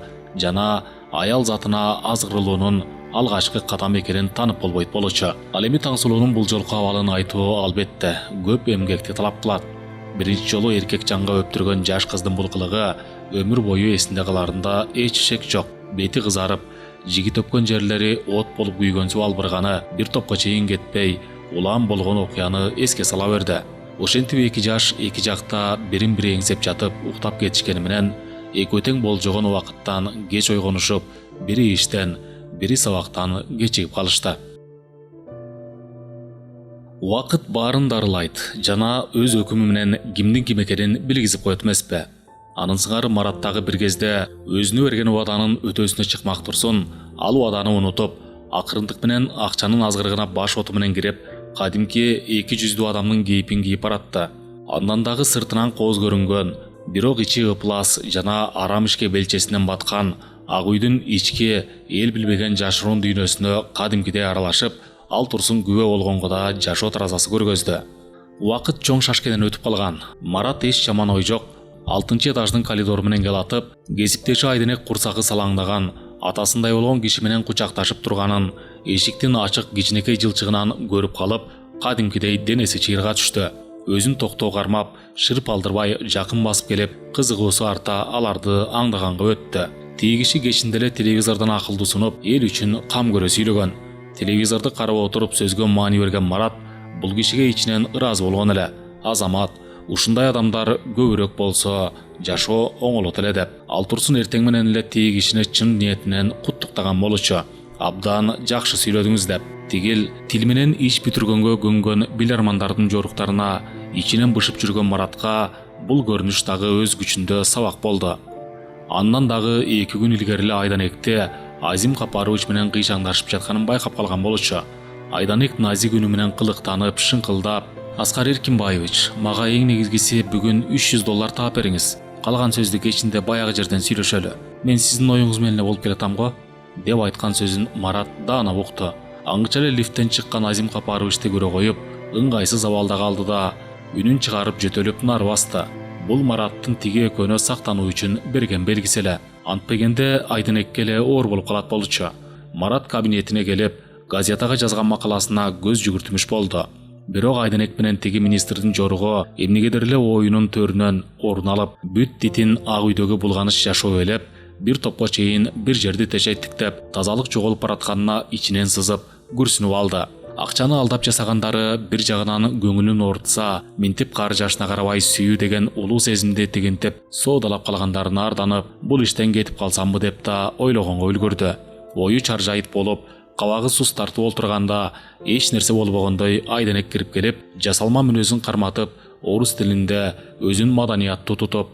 жана аял затына азгырылуунун алгачкы кадам экенин танып болбойт болчу. Ал эми Таңсулуунун бул жолку абалын айтуу албетте көп эмгекти талап кылат. Биринчи жолу эркек жанга өптүргөн жаш кыздын бул кылыгы өмүр бою эсинде каларында эч шек жок. Бети кызарып, жигит өпкөн жерлери от болуп күйгөнсүп албырганы бир топко чейин кетпей, улам болгон окуяны эске сала берди. Ошентип эки жаш эки жакта бирин бири эңсеп жатып уктап кетишкени менен экөө тең болжогон убакыттан кеч ойгонушуп, бири иштен, бири сабактан кечигип калышты. Убакыт баарын дарылайт жана өз өкүмү менен кимдин ким экенин билгизип коет эмеспи. Анын сыңары Марат дагы бир кезде өзүнө берген убаданын өтөөсүнө чыкмак турсун, ал убаданы унутуп, акырындык менен акчанын азгырыгына баш оту менен кирип, кадимки эки жүздүү адамдын кейпин кийип баратты. Андан дагы сыртынан кооз көрүнгөн, бирок ичи ыплас жана арам ишке белчесинен баткан ак үйдүн ички эл билбеген жашыруун дүйнөсүнө кадимкидей аралашып, ал турсун күбө болгонго да жашоо таразасы көргөздү. Убакыт чоң шашкенен өтүп калган. Марат эч жаман ой жок. 6 этаждын коридору менен келатып, кесиптеши Айденек курсагы салаңдаган, атасындай болгон киши менен кучакташып турганын, эшиктин ачык кичинекей жылчыгынан көрүп калып, кадимкидей денеси чыйырга түштү. Өзүн токтоо кармап, шырп алдырбай жакын басып келип, кызыгуусу арта аларды аңдаганга өттү. Тиги киши кечинде эле телевизордон акылдуу сунуп, эл үчүн кам көрө сүйлөгөн. Телевизорду карап отуруп сөзгө маани берген Марат бул кишиге ичинен ыраазы болгон эле. Азамат, ушундай адамдар көбүрөөк болсо жашоо оңолот эле деп. Ал турсун эртең менен эле тиги кишини чын ниетинен куттуктаган болчу. Абдан жакшы сүйлөдүңүз деп. Тигил тил менен иш бүтүргөнгө көнгөн билармандардын жоруктарына ичинен бышып жүргөн Маратка бул көрүнүш дагы өз күчүндө сабак болду. Андан дагы 2 күн илгери эле Айданекте Азим Капарович менен кыйшаңдашып жатканын байкап калган болчу. Айданек назик үнү менен кылыктанып, шыңкылдап: "Аскар Эркинбаевич, мага эң негизгиси бүгүн $300 таап бериңиз. Калган сөздү кечинде баягы жерден сүйлөшөлү. Мен сиздин оюңуз менен эле болуп келатам го" деп айткан сөзүн Марат даана укту. Аңча эле лифттен чыккан Азим Капаровичти көрө коюп, ыңгайсыз абалда калды да үнүн чыгарып жөтөлүп нар басты. Бул Мараттын тиги экөөнө сактануу үчүн берген белгиси эле. Антпегенде Айденекке эле оор болуп калат болчу. Марат кабинетине келип, газетага жазган макаласына көз жүгүртмүш болду. Бирок Айденек менен тиги министрдин жоругу эмнегедир эле оюнун төрүнөн орун алып, бүт титин ак үйдөгү булганыш жашоо элеп, бир топко чейин бир жерди тешеттиктеп, тазалык жоголуп баратканына ичинен сызып, күрсүнүп алды. Акчаны алдап жасагандары бир жагынан көңүлүн оорутса, минтип кары жашына карабай сүйүү деген улуу сезимди тигинтип, соодалап калгандарына арданып, бул иштен кетип калсамбы деп да ойлогонго үлгүрдү. Ою чаржайыт болуп, кабагы сус тартып олтурганда эч нерсе болбогондой Айденек кирип келип, жасалма мүнөзүн карматып, орус тилинде өзүн маданияттуу тутуп: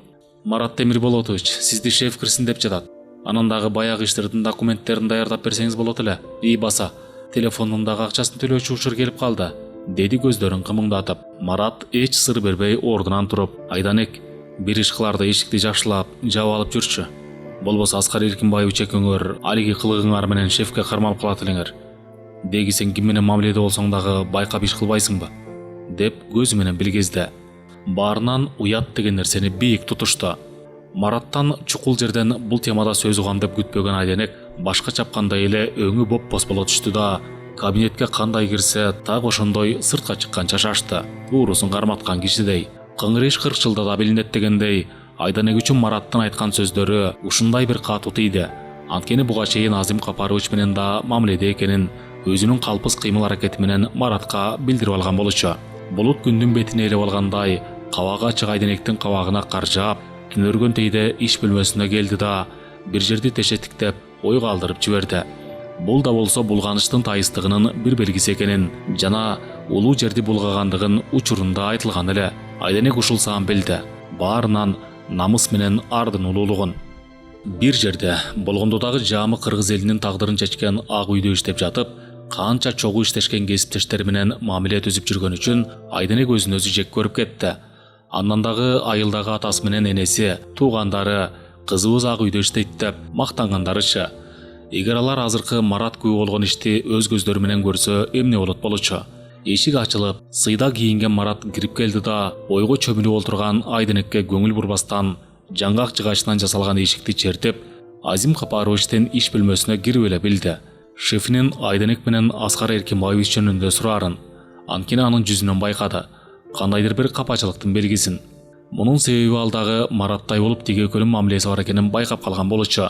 "Марат Темирболотович, сизди шеф кирсин деп жатат. Анан дагы баягы иштердин документтерин даярдап берсеңиз болот эле. Баса, телефонумдагы акчасын төлөөчү учур келип калды, деди көздөрүн кымыңдатып. Марат эч сыр бербей ордунан туруп, Айданек, бир иш кыларда эшикти жакшылап жаап алып жүрчү. Болбосо Аскар Эркинбаевич экөөңөр алиги кылыгыңар менен шефке кармалып калат элеңер. Деги сен ким менен мамиледе болсоң дагы байкап иш кылбайсыңбы? Деп көзү менен билгезди. Баарынан уят деген нерсени бийик тутушту. Мараттан чукул жерден бул темада сөз угам деп күтпөгөн Айданек башка чапкандай эле өңү боп-боз боло түштү да кабинетке кандай кирсе так ошондой сыртка чыкканча шашты. Уурусун карматкан кишидей. Кыңырыш 40 жылда да билинет дегендей Айданек үчүн Мараттын айткан сөздөрү ушундай бир катуу тийди. Анткени буга чейин Азим Капарович менен да мамиледе экенин өзүнүн калпыс кыймыл аракети менен Маратка билдирип алган болчу. Булут күндүн бетине элеп алгандай кабагы ачык Айданектин кабагына каржап, түнөргөн тийде иш бөлмөсүнө келди да бир жерди тешеттиктеп ойго алдырып жиберди. Бул да болсо булганыштын тайыстыгынын бир белгиси экенин жана улуу жерди булгагандыгын учурунда айтылган эле. Айданек ушул саам билди. Баарынан намыс менен ардын улуулугун. Бир жерде болгондо дагы жаамы кыргыз элинин тагдырын чечкен ак үйдө иштеп жатып, канча чогуу иштешкен кесиптештери менен мамиле түзүп жүргөн үчүн Айданек өзүн өзү жек көрүп кетти. Андан дагы айылдагы атасы менен энеси, туугандары кызыбыз ак үйдө иштейт деп мактангандарычы. Эгер алар азыркы Марат күбө болгон ишти өз көздөрү менен көрсө эмне болот болчу? Эшик ачылып, сыйда кийинген Марат кирип келди да ойго чөмүлүп олтурган Айданекке көңүл бурбастан жаңгак жыгачынан жасалган эшикти чертип, Азим Капаровичтин иш бөлмөсүнө кирип эле билди. Шефинин Айданек менен Аскар Эркинбаевич жөнүндө сурарын. Анткени анын жүзүнөн байкады. Кандайдыр бир капачылыктын белгисин. Мунун себеби ал дагы Мараттай болуп тиги экөөнүн мамилеси бар экенин байкап калган болчу.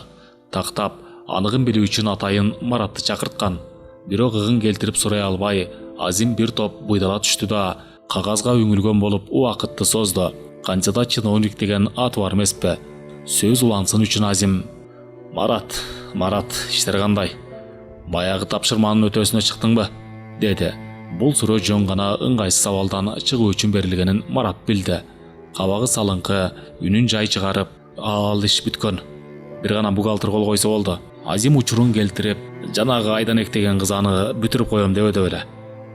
Тактап, аныгын билүү үчүн атайын Маратты чакырткан. Бирок ыгын келтирип сурай албай, Азим бир топ буйдала түштү да кагазга үңүлгөн болуп убакытты созду. Канчада чиновник деген аты бар эмеспи? Сөз улансын үчүн Азим: Марат, иштер кандай? Баягы тапшырманын өтөөсүнө чыктыңбы? Деди. Бул суроо жөн гана ыңгайсыз абалдан чыгуу үчүн берилгенин Марат билди. Кабагы салыңкы, үнүн жай чыгарып: ал иш бүткөн. Бир гана бухгалтер кол койсо болду. Азим учурун келтирип, жанагы Айданек деген кыз аны бүтүрүп коем деп эле.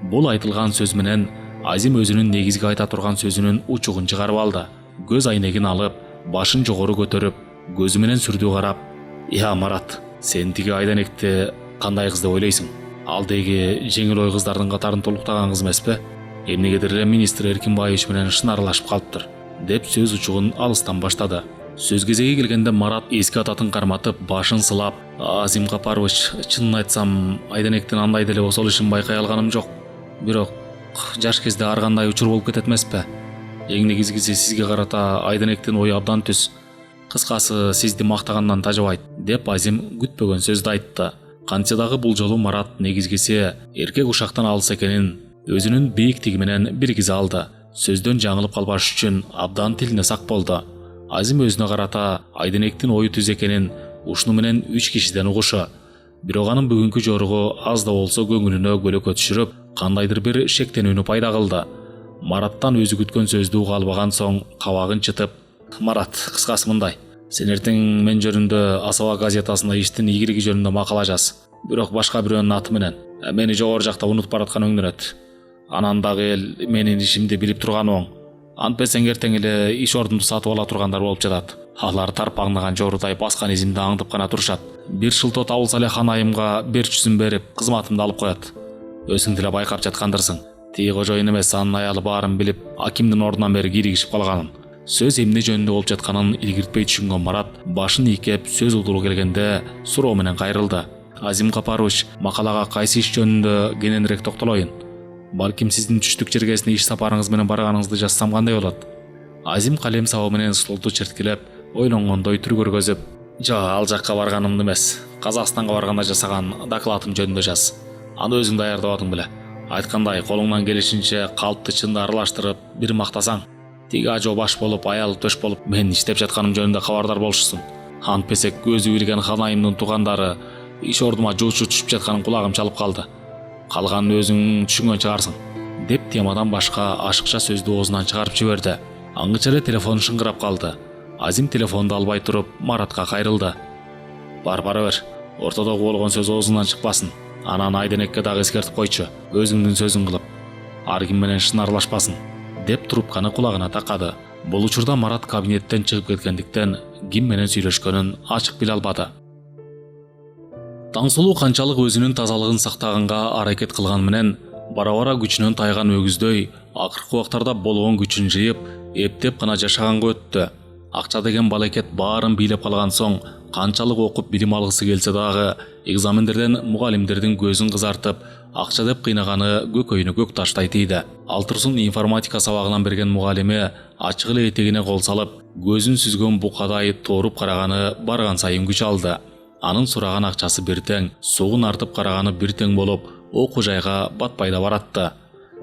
Бул айтылган сөз менен Азим өзүнүн негизги айта турган сөзүнүн учугун чыгарып алды. Көз айнегин алып, башын жогору көтөрүп, көзү менен сүрдүү карап: "Я, Марат, сен тиги Айданекти кандай кыз деп ойлойсуң? Ал деги жеңил ой кыздардын катарын толуктаган кыз эмеспи? Эмнегедир эле министр Эркинбаевич менен шын аралашып калыптыр", деп сөз учугун алыстан баштады. Сөз кезеги келгенде Марат эски ататын карматып, башын сылап: "Азим Капарович, чынын айтсам, Айданектин андай деле осол ишин байкай алганым жок. Бирок жаш кезде ар кандай учур болуп кетет эмеспи? Эң негизгиси сизге карата Айданектин ою абдан түз. Кыскасы, сизди мактагандан тажабайт", деп Азим күтпөгөн сөздү айтты. Кантсе дагы бул жолу Марат негизгиси эркек ушактан алыс экенин өзүнүн бийиктиги менен билгизе алды. Сөздөн жаңылып калбаш үчүн абдан тилине сак болду. Азим өзүнө карата Айданектин ою түз экенин ушуну менен 3 кишиден угушу. Бирок анын бүгүнкү жоругу аз да болсо көңүлүнө көлөкө түшүрүп, кандайдыр бир шектенүүнү пайда кылды. Мараттан өзү күткөн сөздү уга албаган соң кабагын чытып: "Марат, кыскасы мындай. Сен эртең мен жөнүндө Асаба газетасында иштин ийгилиги жөнүндө макала жаз. Бирок башка бирөөнүн аты менен. Мени жогору жакта унутуп бараткан өңдүрөт. Анан дагы эл менин ишимди билип турганы оң. Антпесең эртең эле иш ордумду сатып ала тургандар болуп жатат. Алар тарпаңнаган жорудай баскан изимди аңдып гана турушат. Бир шылтоо табылса эле хан айымга 500 берип, кызматымды алып коет. Өзүң деле байкап жаткандырсың. Тиги кожоюн эмес, анын аялы баарын билип, акимдин ордунан бери киригишип калганын." Сөз эмне жөнүндө болуп жатканын илгиртпей түшүнгөн Марат башын ийкеп сөз удулу келгенде суроо менен кайрылды: "Азим Капарович, макалага кайсы иш жөнүндө кененирээк токтолоюн? Балким сиздин түштүк жергесине иш сапарыңыз менен барганыңызды жазсам кандай болот?" Азим калем сабы менен столду черткилеп, ойлонгондой түр көргөзүп: "Жок, ал жакка барганымды эмес, Казакстанга барганда жасаган докладым жөнүндө жаз. Аны өзүң даярдабадың беле. Айткандай, колуңдан келишинче калпты чынды аралаштырып бир мактасаң, тиги ажоо баш болуп, аял төш болуп мен иштеп жатканым жөнүндө кабардар болушсуң. Антпесе көзү билген хан айымдын туугандары иш ордума жуучу түшүп жатканын кулагым чалып калды. Калганын өзүң түшүнгөн чыгарсың", деп темадан башка ашыкча сөздү оозунан чыгарып жиберди. Аңгыча эле телефон шыңгырап калды. Азим телефонду албай туруп Маратка кайрылды: Бара бер. Ортада болгон сөз оозуңдан чыкпасын. Анан Айденекке дагы эскертип койчу. Өзүңдүн сөзүң кылып. Ар ким менен шын аралашпасын. Деп трубканы кулагына такады. Бул учурда Марат кабинеттен чыгып кеткендиктен ким менен сүйлөшкөнүн ачык биле албады. Таңсулуу канчалык өзүнүн тазалыгын сактаганга аракет кылган менен бара-бара күчүнөн тайган өгүздөй акыркы убактарда болгон күчүн жыйып, эптеп гана жашаганга өттү. Акча деген балекет баарын бийлеп калган соң, канчалык окуп билим алгысы келсе дагы, экзамендерден мугалимдердин көзүн кызартып, акча деп кыйнаганы көкөйүнө көк таштай тийди. Ал турсун информатика сабагынан берген мугалими ачык эле этегине кол салып, көзүн сүзгөн букадай торуп караганы барган сайын күч алды. Анын сураган акчасы бир тең, сугун артып караганы бир тең болуп, окуу жайга батпай да баратты.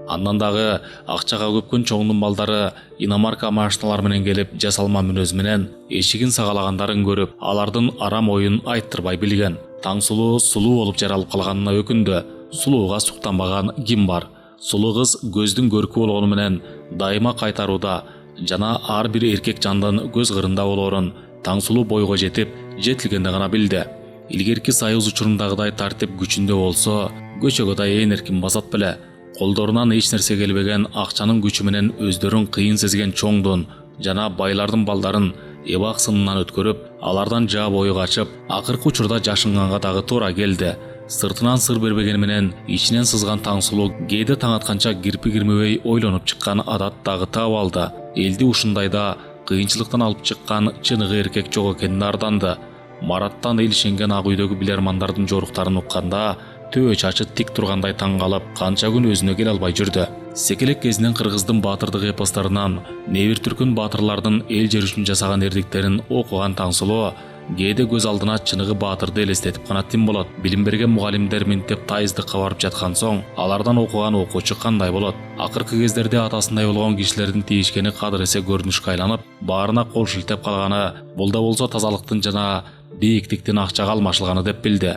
Андан дагы акчага көпкөн чоңдун балдары иномарка машиналар менен келип, жасалма мүнөз менен эшигин сагалагандарын көрүп, алардын арам оюн айттырбай билген. Таңсулуу сулуу болуп жаралып калганына өкүндү. Сулууга суктанбаган ким бар? Сулуу кыз көздүн көркү болгону менен дайыма кайтарууда жана ар бир эркек жандын көз кырында болорун Таңсулуу бойго жетип, жетилгенде гана билди. Илгерки союз учурундагыдай тартип күчүндө болсо, көчөгө да ээн эркин басат беле. Колдорунан эч нерсе келбеген акчанын күчү менен өздөрүн кыйын сезген чоңдун жана байлардын балдарын эбак сынынан өткөрүп, алардан жаа бою качып, акыркы учурда жашынганга дагы туура келди. Сыртынан сыр бербеген менен ичинен сызган Таңсулуу кээде таң атканча кирпи кирмебей ойлонуп чыккан адат дагы таап алды. Элди ушундайда кыйынчылыктан алып чыккан чыныгы эркек жок экенине арданды. Мараттан элишенген ак үйдөгү билермандардын жоруктарын укканда төбө чачы тик тургандай таң калып, канча күн өзүнө келе албай жүрдү. Секелек кезинен кыргыздын баатырдык эпостарынан небир түркүн баатырлардын эл жер үчүн жасаган эрдиктерин окуган Таңсулуу кээде көз алдына чыныгы баатырды элестетип гана тим болот. Билим берген мугалимдер минтеп тайыздыкка барып жаткан соң, алардан окуган окуучу кандай болот? Акыркы кездерде атасындай болгон кишилердин тийишкени кадыр эсе көрүнүшкө айланып, баарына кол шилтеп калганы, бул да болсо тазалыктын жана бийиктиктин акчага алмашылганы деп билди.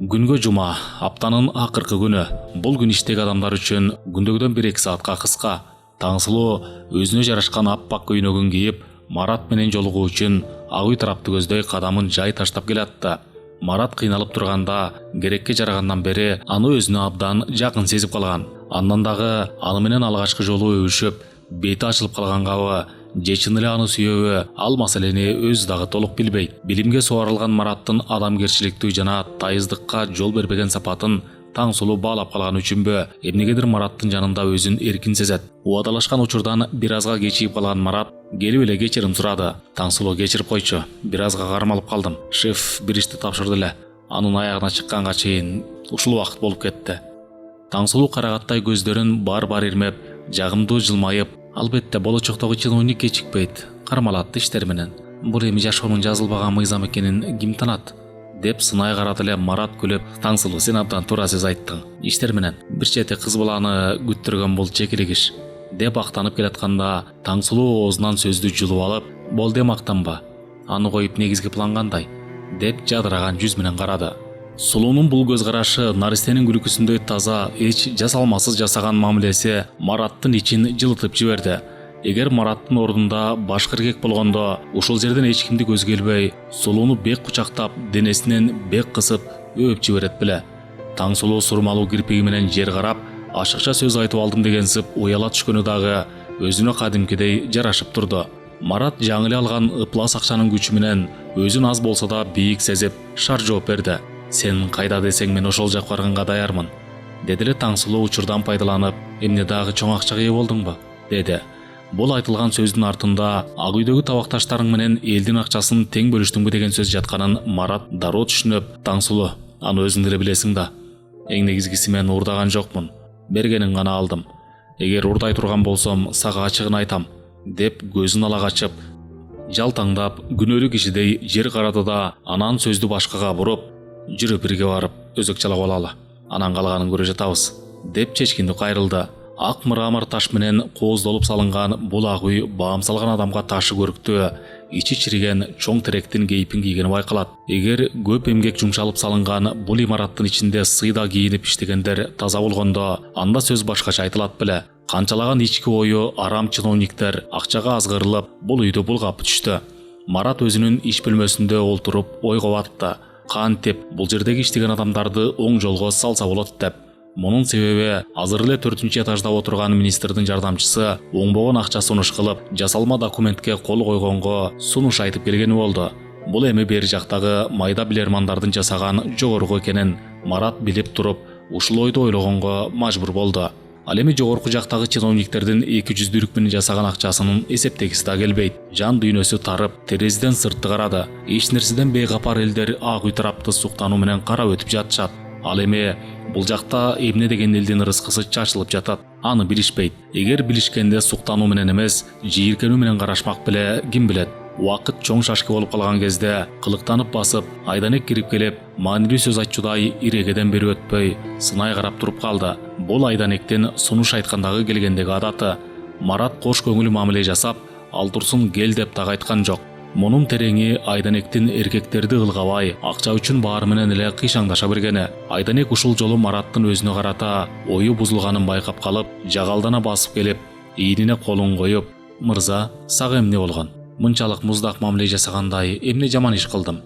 Күнгө жума, аптанын акыркы күнү. Бул күн иштеги адамдар үчүн күндөгүдөн 1-2 саатка кыска. Таңсулуу өзүнө жарашкан аппак көйнөгүн кийип, Марат менен жолугуу үчүн ак үй тарапты көздөй кадамын жай таштап келатты. Марат кыйналып турганда, керекке жарагандан бери аны өзүнө абдан жакын сезип калган. Андан дагы аны менен алгачкы жолу өбүшүп, бети ачылып калгангабы, же чын эле аны сүйөбү, ал маселени өзү дагы толук билбейт. Билимге суарылган Мараттын адамгерчиликтүү жана тайыздыкка жол бербеген сапатын Таңсулуу баалап калган үчүнбү, эмнегедир Мараттын жанында өзүн эркин сезет. Убадалашкан учурдан бир азга кечигип калган Марат келип эле кечирим сурады. Таңсулуу кечирип койчу, бир азга кармалып калдым. Шеф бир ишти тапшырды эле. Анын аягына чыкканга чейин ушул убакыт болуп кетти. Таңсулуу карагаттай көздөрүн бар-бар ирмеп, жагымдуу жылмайып, албетте болочоктогу чиновник кечикпейт, кармалат иштер менен. Бул эми жашоонун жазылбаган мыйзам экенин ким танат? Деп сынай карады эле Марат күлүп, Таңсулуу сен абдан туура сөз айттың. Иштер менен бир чети кыз баланы күттүргөн бул чекилик иш. Деп актанып келатканда Таңсулуу оозунан сөздү жулуп алып, болду мактанба. Аны коюп негизги план кандай? Деп жадыраган жүз менен карады. Сулуунун бул көз карашы, наристенин күлкүсүндөй таза, эч жасалмасыз жасаган мамилеси Мараттын ичин жылытып жиберди. Эгер Мараттын ордунда башка эркек болгондо, ушул жерден эч кимди көзгө илбей, сулууну бек кучактап, денесинен бек кысып, өп жиберет беле. Таңсулуу сурмалуу кирпиги менен жер карап, ашыкча сөз айтып алдым дегенсип уяла түшкөнү дагы өзүнө кадимкидей жарашып турду. Марат жаңы эле алган ыплас акчанын күчү менен өзүн аз болсо да бийик сезип, шар жооп берди. Сен кайда десең мен ошол жакка барганга даярмын. Деди эле Таңсулуу учурдан пайдаланып, эмне дагы чоң акчага ээ болдуңбу? Деди. Бул айтылган сөздүн артында ак үйдөгү табакташтарың менен элдин акчасын тең бөлүштүңбү деген сөз жатканын Марат дароо түшүнүп, Таңсулуу, аны өзүң деле билесиң да. Эң негизгиси мен урдаган жокмун. Бергенин гана алдым. Эгер урдай турган болсом, сага ачыгын айтам, деп көзүн ала качып, жалтаңдап, күнөөлүү кишидей жер карады да, анан сөздү башкага буруп, жүрүп бирге барып, өзөк жалап алалы. Анан калганын көрө жатабыз, деп чечкиндүү кайрылды. Ак мрамор таш менен кооздолуп салынган бул ак үй баам салган адамга ташы көрүктүү, ичи чириген чоң теректин кейпин кийгени байкалат. Эгер көп эмгек жумшалып салынган бул имараттын ичинде сыйда кийинип иштегендер таза болгондо, анда сөз башкача айтылат беле. Канчалаган ички ою арам чиновниктер акчага азгырылып, бул үйдү булгап түштү. Марат өзүнүн иш бөлмөсүндө олтуруп ойго батты. кантип бул жердеги иштеген адамдарды оң жолго салса болот деп. Мунун себеби азыр эле 4-нчы этажда отурган министрдин жардамчысы оңбогон акча сунуш кылып, жасалма документке кол койгонго сунуш айтып келгени болду. Бул эми бери жактагы майда билермандардын жасаган жогорку экенин Марат билип туруп, ушул ойду ойлогонго мажбур болду. Ал эми жогорку жактагы чиновниктердин 200 менен жасаган акчасынын эсептегиси да келбейт. Жан дүйнөсү тарып, терезеден сыртты карады. Эч нерседен бейкапар элдер ак үй тарапты суктануу менен карап өтүп жатышат. Ал эми бул жакта эмне деген элдин рызкысы чачылып жатат. Аны билишпейт. Эгер билишкенде суктануу менен эмес, жийиркенүү менен карашмак беле ким билет. Убакыт чоң шашкы болуп калган кезде кылыктанып басып, Айданек кирип келип, маанилүү сөз айтчудай ирегеден бери өтпөй, сынай карап туруп калды. Бул Айданектин сунуш айткандагы келгендеги адаты. Марат кош көңүл мамиле жасап, ал турсун кел деп так айткан жок. Мунун тереңи Айданектин эркектерди ылгабай, акча үчүн баары менен эле кыйшаңдаша бергени. Айданек ушул жолу Мараттын өзүнө карата ою бузулганын байкап калып, жагалдана басып келип, ийнине колун коюп, "Мырза, сага эмне болгон? Мынчалык муздак мамиле жасагандай эмне жаман иш кылдым?"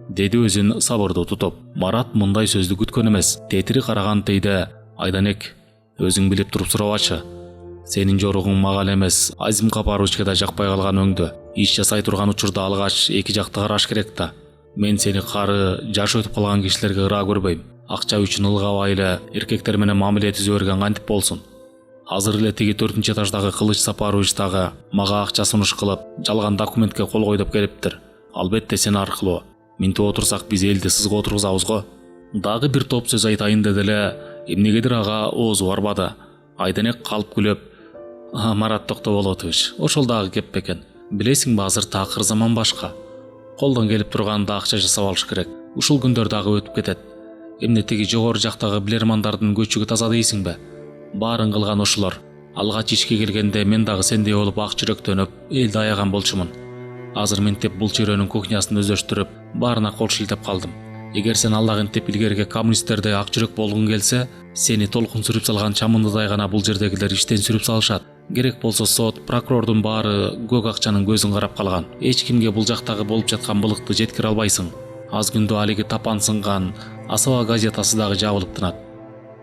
деди өзүн сабырдуу тутуп. Марат мындай сөздү күткөн эмес. Тетири караган тийде, "Айданек, өзүң билип туруп сурабачы. Сенин жоругуң мага эле эмес, Азим Капаровичке да жакпай калган өңдү. Иш жасай турган учурда алгач эки жакты караш керек да. Мен сени кары, жашы өтүп калган кишилерге ыраа көрбөйм. Акча үчүн ылгабай эле эркектер менен мамиле түзө берген кантип болсун? Азыр эле тиги 4-нчы этаждагы Кылыч Сапарович дагы мага акча сунуш кылып, жалган документке кол кой деп келиптир. Албетте сен аркылуу. Минтип отурсак биз элди сызга отургузабыз го." Дагы бир топ сөз айтайын деди эле, эмнегедир ага оозу барбады. Айданек калып күлөп, "Марат Токтоболотович, ошол дагы кеп бекен. Билесиңби, азыр такыр заман башка. Колдон келип турганда акча жасап алыш керек. Ушул күндөр дагы өтүп кетет. Эмне тиги жогору жактагы билермандардын көчүгү таза дейсиңби? Баарын кылган ошолор. Алгач ишке келгенде мен дагы сендей болуп ак жүрөктөнүп, элди аяган болчумун. Азыр ментип бул чөйрөнүн кухнясын өздөштүрүп, баарына кол шилтеп калдым. Эгер сен аллагынтип илгерге коммунисттердей ак жүрөк болгуң келсе, сени толкун сүрүп салган чамындыдай гана бул жердегилер иштен сүрүп салышат. Керек болсо сот, прокурордун баары көк акчанын көзүн карап калган. Эч кимге бул жактагы болуп жаткан былыкты жеткире албайсың. Аз күндө алиги тапан сынган Асаба газетасы дагы жабылып тынат.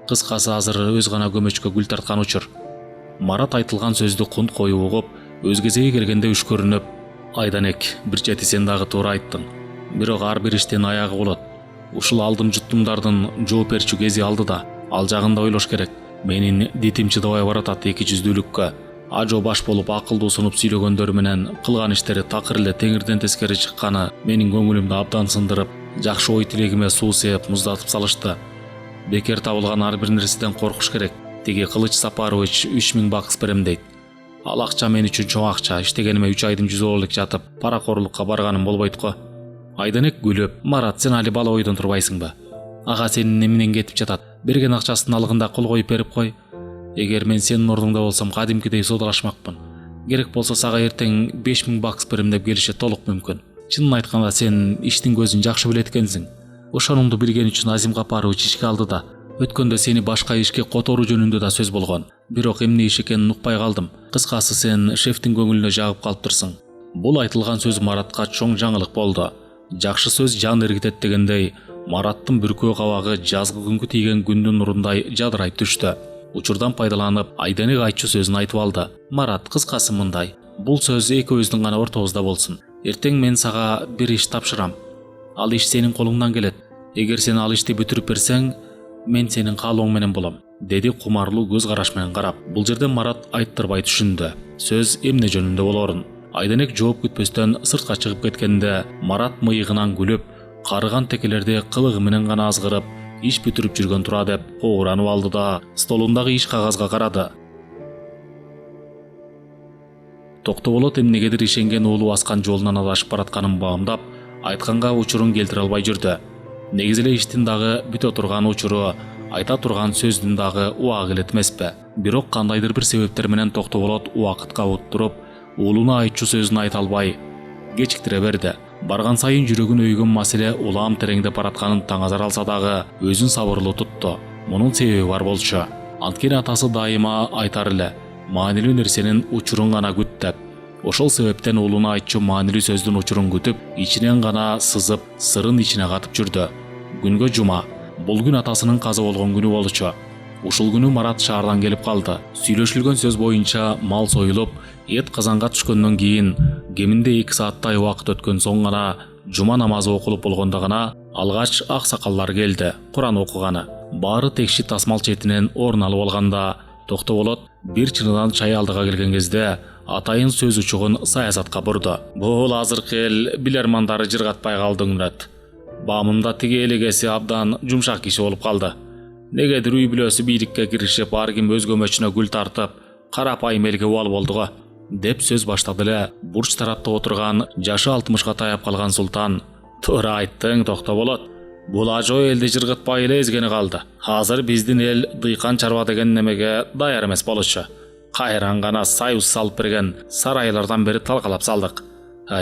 Кыскасы, азыр өз гана көмөчкө гүл тарткан учур." Марат айтылган сөздү кунт коюп угуп, өз кезеги келгенде үшкөрүнүп, "Айданек, бир чети сен дагы туура айттың. Бирок ар бир иштин аягы болот. Ушул алдым жуттумдардын жооп берчү кези алды да, ал жагында ойлош керек. Менин дитим чыдабай баратат 200-дүүлүккө. Ажо баш болуп акылдуу сунуп сүйлөгөндөр менен кылган иштери такыр эле теңирден тескери чыкканы менин көңүлүмдү абдан сындырып, жакшы ой тилегиме суу сээп муздатып салышты. Бекер табылган ар бир нерседен коркуш керек. Тиги Кылыч Сапарович 3000 бакс берем дейт. Ал акча мен үчүн чоң акча. Иштегениме 3 айдын жүзү элек жатып, паракорлукка барганым болбойт го." Айданек күлөп, "Марат, сен али бала ойдон турбайсыңбы? Ага сенин эмнен кетип жатат? Берген акчасын алгында кол коюп берип кой. Эгер мен сенин ордуңда болсом, кадимкидей содалашмакмын. Керек болсо сага эртең 5000 бакс берем деп келиши толук мүмкүн. Чынын айтканда сен иштин көзүн жакшы билет экенсиң. Ошонуңду билген үчүн Азим Капарович ишке алды да. Өткөндө сени башка ишке которуу жөнүндө да сөз болгон. Бирок эмне иш экенин укпай калдым. Кыскасы, сен шефтин көңүлүнө жагып калыптырсың." Бул айтылган сөз Маратка чоң жаңылык болду. Жакшы сөз жан эргитет дегендей, Мараттын бүркөө кабагы жазгы күнгү тийген күндүн нурундай жадырайып түштү. Учурдан пайдаланып, Айданек айтчу сөзүн айтып алды. "Марат, кыскасы мындай. Бул сөз экөөбүздүн гана ортобузда болсун. Эртең мен сага бир иш тапшырам. Ал иш сенин колуңдан келет. Эгер сен ал ишти бүтүрүп берсең, мен сенин каалооң менен болом", деди кумарлуу көз караш менен карап. Бул жерде Марат айттырбай түшүндү. Сөз эмне жөнүндө болорун. Айданек жооп күтпөстөн сыртка чыгып кеткенде, Марат мыйыгынан күлүп, карыган текелерди кылыгы менен гана азгырып, иш бүтүрүп жүргөн тура деп ооранып алды да столундагы иш кагазга карады. Токтоболот эмнегедир ишенген уулу аскан жолунан адашып баратканын баамдап, айтканга учурун келтире албай жүрдү. Негизи эле иштин дагы бүтө турган учуру, айта турган сөздүн дагы убагы келет эмеспи. Бирок кандайдыр бир себептер менен Токтоболот убакытка уттуруп, уулуна айтчу сөзүн айта албай кечиктире берди. Барган сайын жүрөгүн өйгөн маселе улам тереңдеп баратканын таңазар алса дагы өзүн сабырлуу тутту. Мунун себеби бар болчу. Анткени атасы дайыма айтар эле, маанилүү нерсенин учурун гана күт деп. Ошол себептен уулуна айтчу маанилүү сөздүн учурун күтүп, ичинен гана сызып, сырын ичине катып жүрдү. Күнгө жума. Бул күн атасынын каза болгон күнү болчу. Ушул күнү Марат шаардан келип калды. Сүйлөшүлгөн сөз боюнча мал союлуп, эт казанга түшкөндөн кийин кеминде 2 сааттай убакыт өткөн соң гана жума намазы окулуп болгондо гана алгач ак сакалдар келди. Куран окуганы. Баары текши тасмал четинен орун алып алганда Токтоболот бир чыныдан чай алдыга келген кезде атайын сөз учугун саясатка бурду. Бул азыркы эл билермандары жыргатпай калды Нүрат. Баамымда тиги элегеси абдан жумшак киши болуп калды. Негедир үй бүлөсү бийликке киришип, ар ким өз көмөчүнө гүл тартып, карапайым элге убал болду го, деп сөз баштады эле бурч тарапта отурган жашы 60га таяп калган султан. Туура айттың, Токтоболот. Бул ажоо элди жыргытпай эле эзгени калды. Азыр биздин эл дыйкан чарба деген немеге даяр эмес болчу. Кайран гана союз салып берген сарайлардан бери талкалап салдык.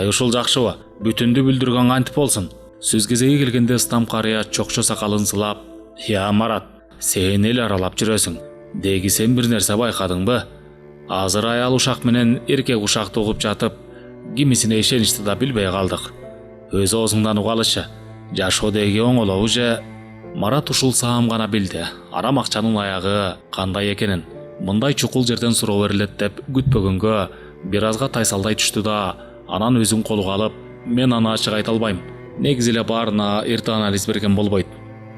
Ушул жакшыбы? Бүтүндү бүлдүргөн кантип болсун? Сөз кезеги келгенде Ыстам карыя чокчо сакалын сылап: "Я Марат, сен эл аралап жүрөсүң. Деги сен бир нерсе байкадыңбы? Азыр аял ушак менен эркек ушакты угуп жатып, кимисине ишеништи да билбей калдык. Өз оозуңдан угалычы. Жашоо деги оңолобу же?" Марат ушул саам гана билди. Арам акчанын аягы кандай экенин. Мындай чукул жерден суроо берилет деп күтпөгөнгө бир азга тайсалдай түштү да, анан өзүн колго алып: "Мен аны ачык айта албайм. Негизи эле баарына эрте анализ берген болбойт.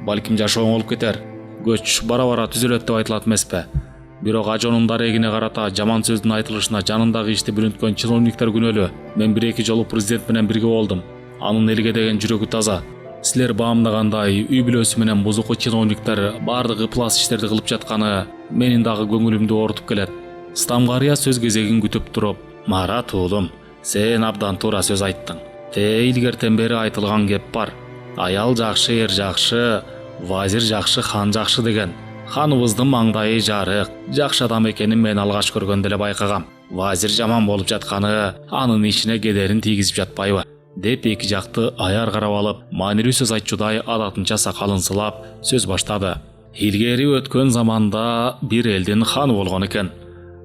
Балким жашоо оңолуп кетер. Көч бара-бара түзөлөт деп айтылат эмеспи? Бирок ажонун дарегине карата жаман сөздүн айтылышына жанындагы ишти бүлүнткөн чиновниктер күнөөлүү. Мен 1-2 жолу президент менен бирге болдум. Анын элге деген жүрөгү таза. Силер баамдагандай үй бүлөсү менен бузуку чиновниктер бардыгы ыплас иштерди кылып жатканы менин дагы көңүлүмдү оорутуп келет. Ыстам карыя сөз кезегин күтүп туруп: "Марат уулум, сен абдан туура сөз айттың. Илгертен бери айтылган кеп бар. Аял жакшы, эр жакшы, вазир жакшы, хан жакшы деген. Ханыбыздын маңдайы жарык, жакшы адам экенин мен алгаш көргөндө эле байкагам. Вазир жаман болуп жатканы анын ишине кедерин тийгизип жатпайбы?" деп эки жакты аяр карап алып, маанилүү сөз айтчудай адатынча сакалын сылап сөз баштады. "Илгери өткөн заманда бир элдин ханы болгон экен.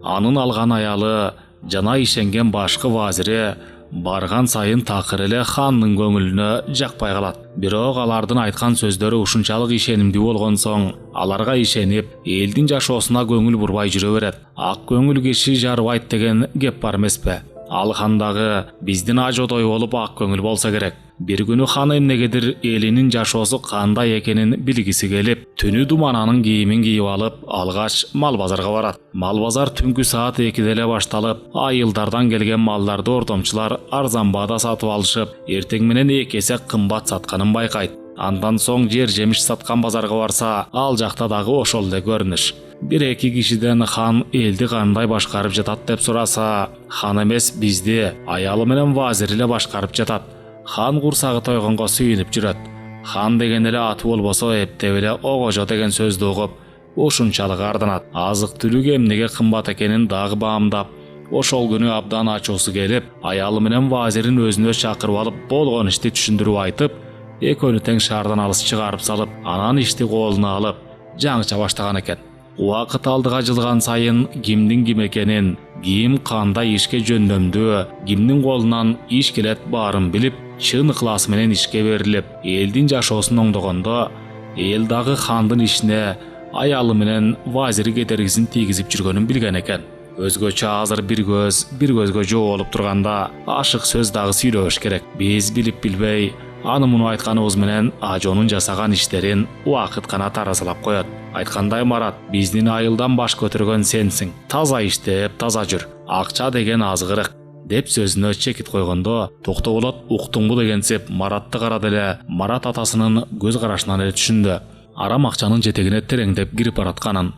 Анын алган аялы, жана ишенген башкы вазири барган сайын такыр эле хандын көңүлүнө жакпай калат. Бирок алардын айткан сөздөрү ушунчалык ишенимдүү болгон соң, аларга ишенип, элдин жашоосуна көңүл бурбай жүрө берет. Ак көңүл киши жарбайт деген кеп бар эмеспи? Ал хан дагы биздин ажодой болуп ак көңүл болсо керек. Бир күнү хан эмнегедир элинин жашоосу кандай экенин билгиси келип, түнү думананын кийимин кийип алып, алгач мал базарга барат. Мал базар түнкү саат 2-де эле башталып, айылдардан келген малдарды ортомчулар арзан баада сатып алышып, эртең менен 2 эсе кымбат сатканын байкайт. Андан соң жер жемиш саткан базарга барса, ал жакта дагы ошол эле көрүнүш. 1-2 кишиден хан элди кандай башкарып жатат деп сураса, хан эмес бизди аялы менен вазир эле башкарып жатат. Хан курсагы тойгонго сүйүнүп жүрөт. Хан деген эле аты болбосо эптеп эле огожо деген сөздү угуп, ушунчалык арданат. Азык түлүк эмнеге кымбат экенин дагы баамдап, ошол күнү абдан ачуусу келип, аялы менен вазирин өзүнө чакырып алып, болгон ишти түшүндүрүп айтып, экөөнү тең шаардан алыс чыгарып салып, анан ишти колуна алып, жаңыча баштаган экен. Убакыт алдыга жылган сайын кимдин ким экенин, ким кандай ишке жөндөмдүү, кимдин колунан иш келет баарын билип, чын ыкласы менен ишке берилип, элдин жашоосун оңдогондо, эл дагы хандын ишине аялы менен вазири кедергисин тийгизип жүргөнүн билген экен. Өзгөчө азыр бир көзгө жоо болуп турганда, ашык сөз дагы сүйлөбөш керек. Биз билип билбей, аны муну айтканыбыз менен ажонун жасаган иштерин убакыт гана таразалап коет. Айткандай Марат, биздин айылдан баш көтөргөн сенсиң. Таза иштеп, таза жүр. Акча деген азгырык, деп сөзүнө чекит койгондо, Токтоболот уктуңбу дегенсип Маратты карады эле. Марат атасынын көз карашынан эле түшүндү. Арам акчанын жетегине тереңдеп кирип баратканын.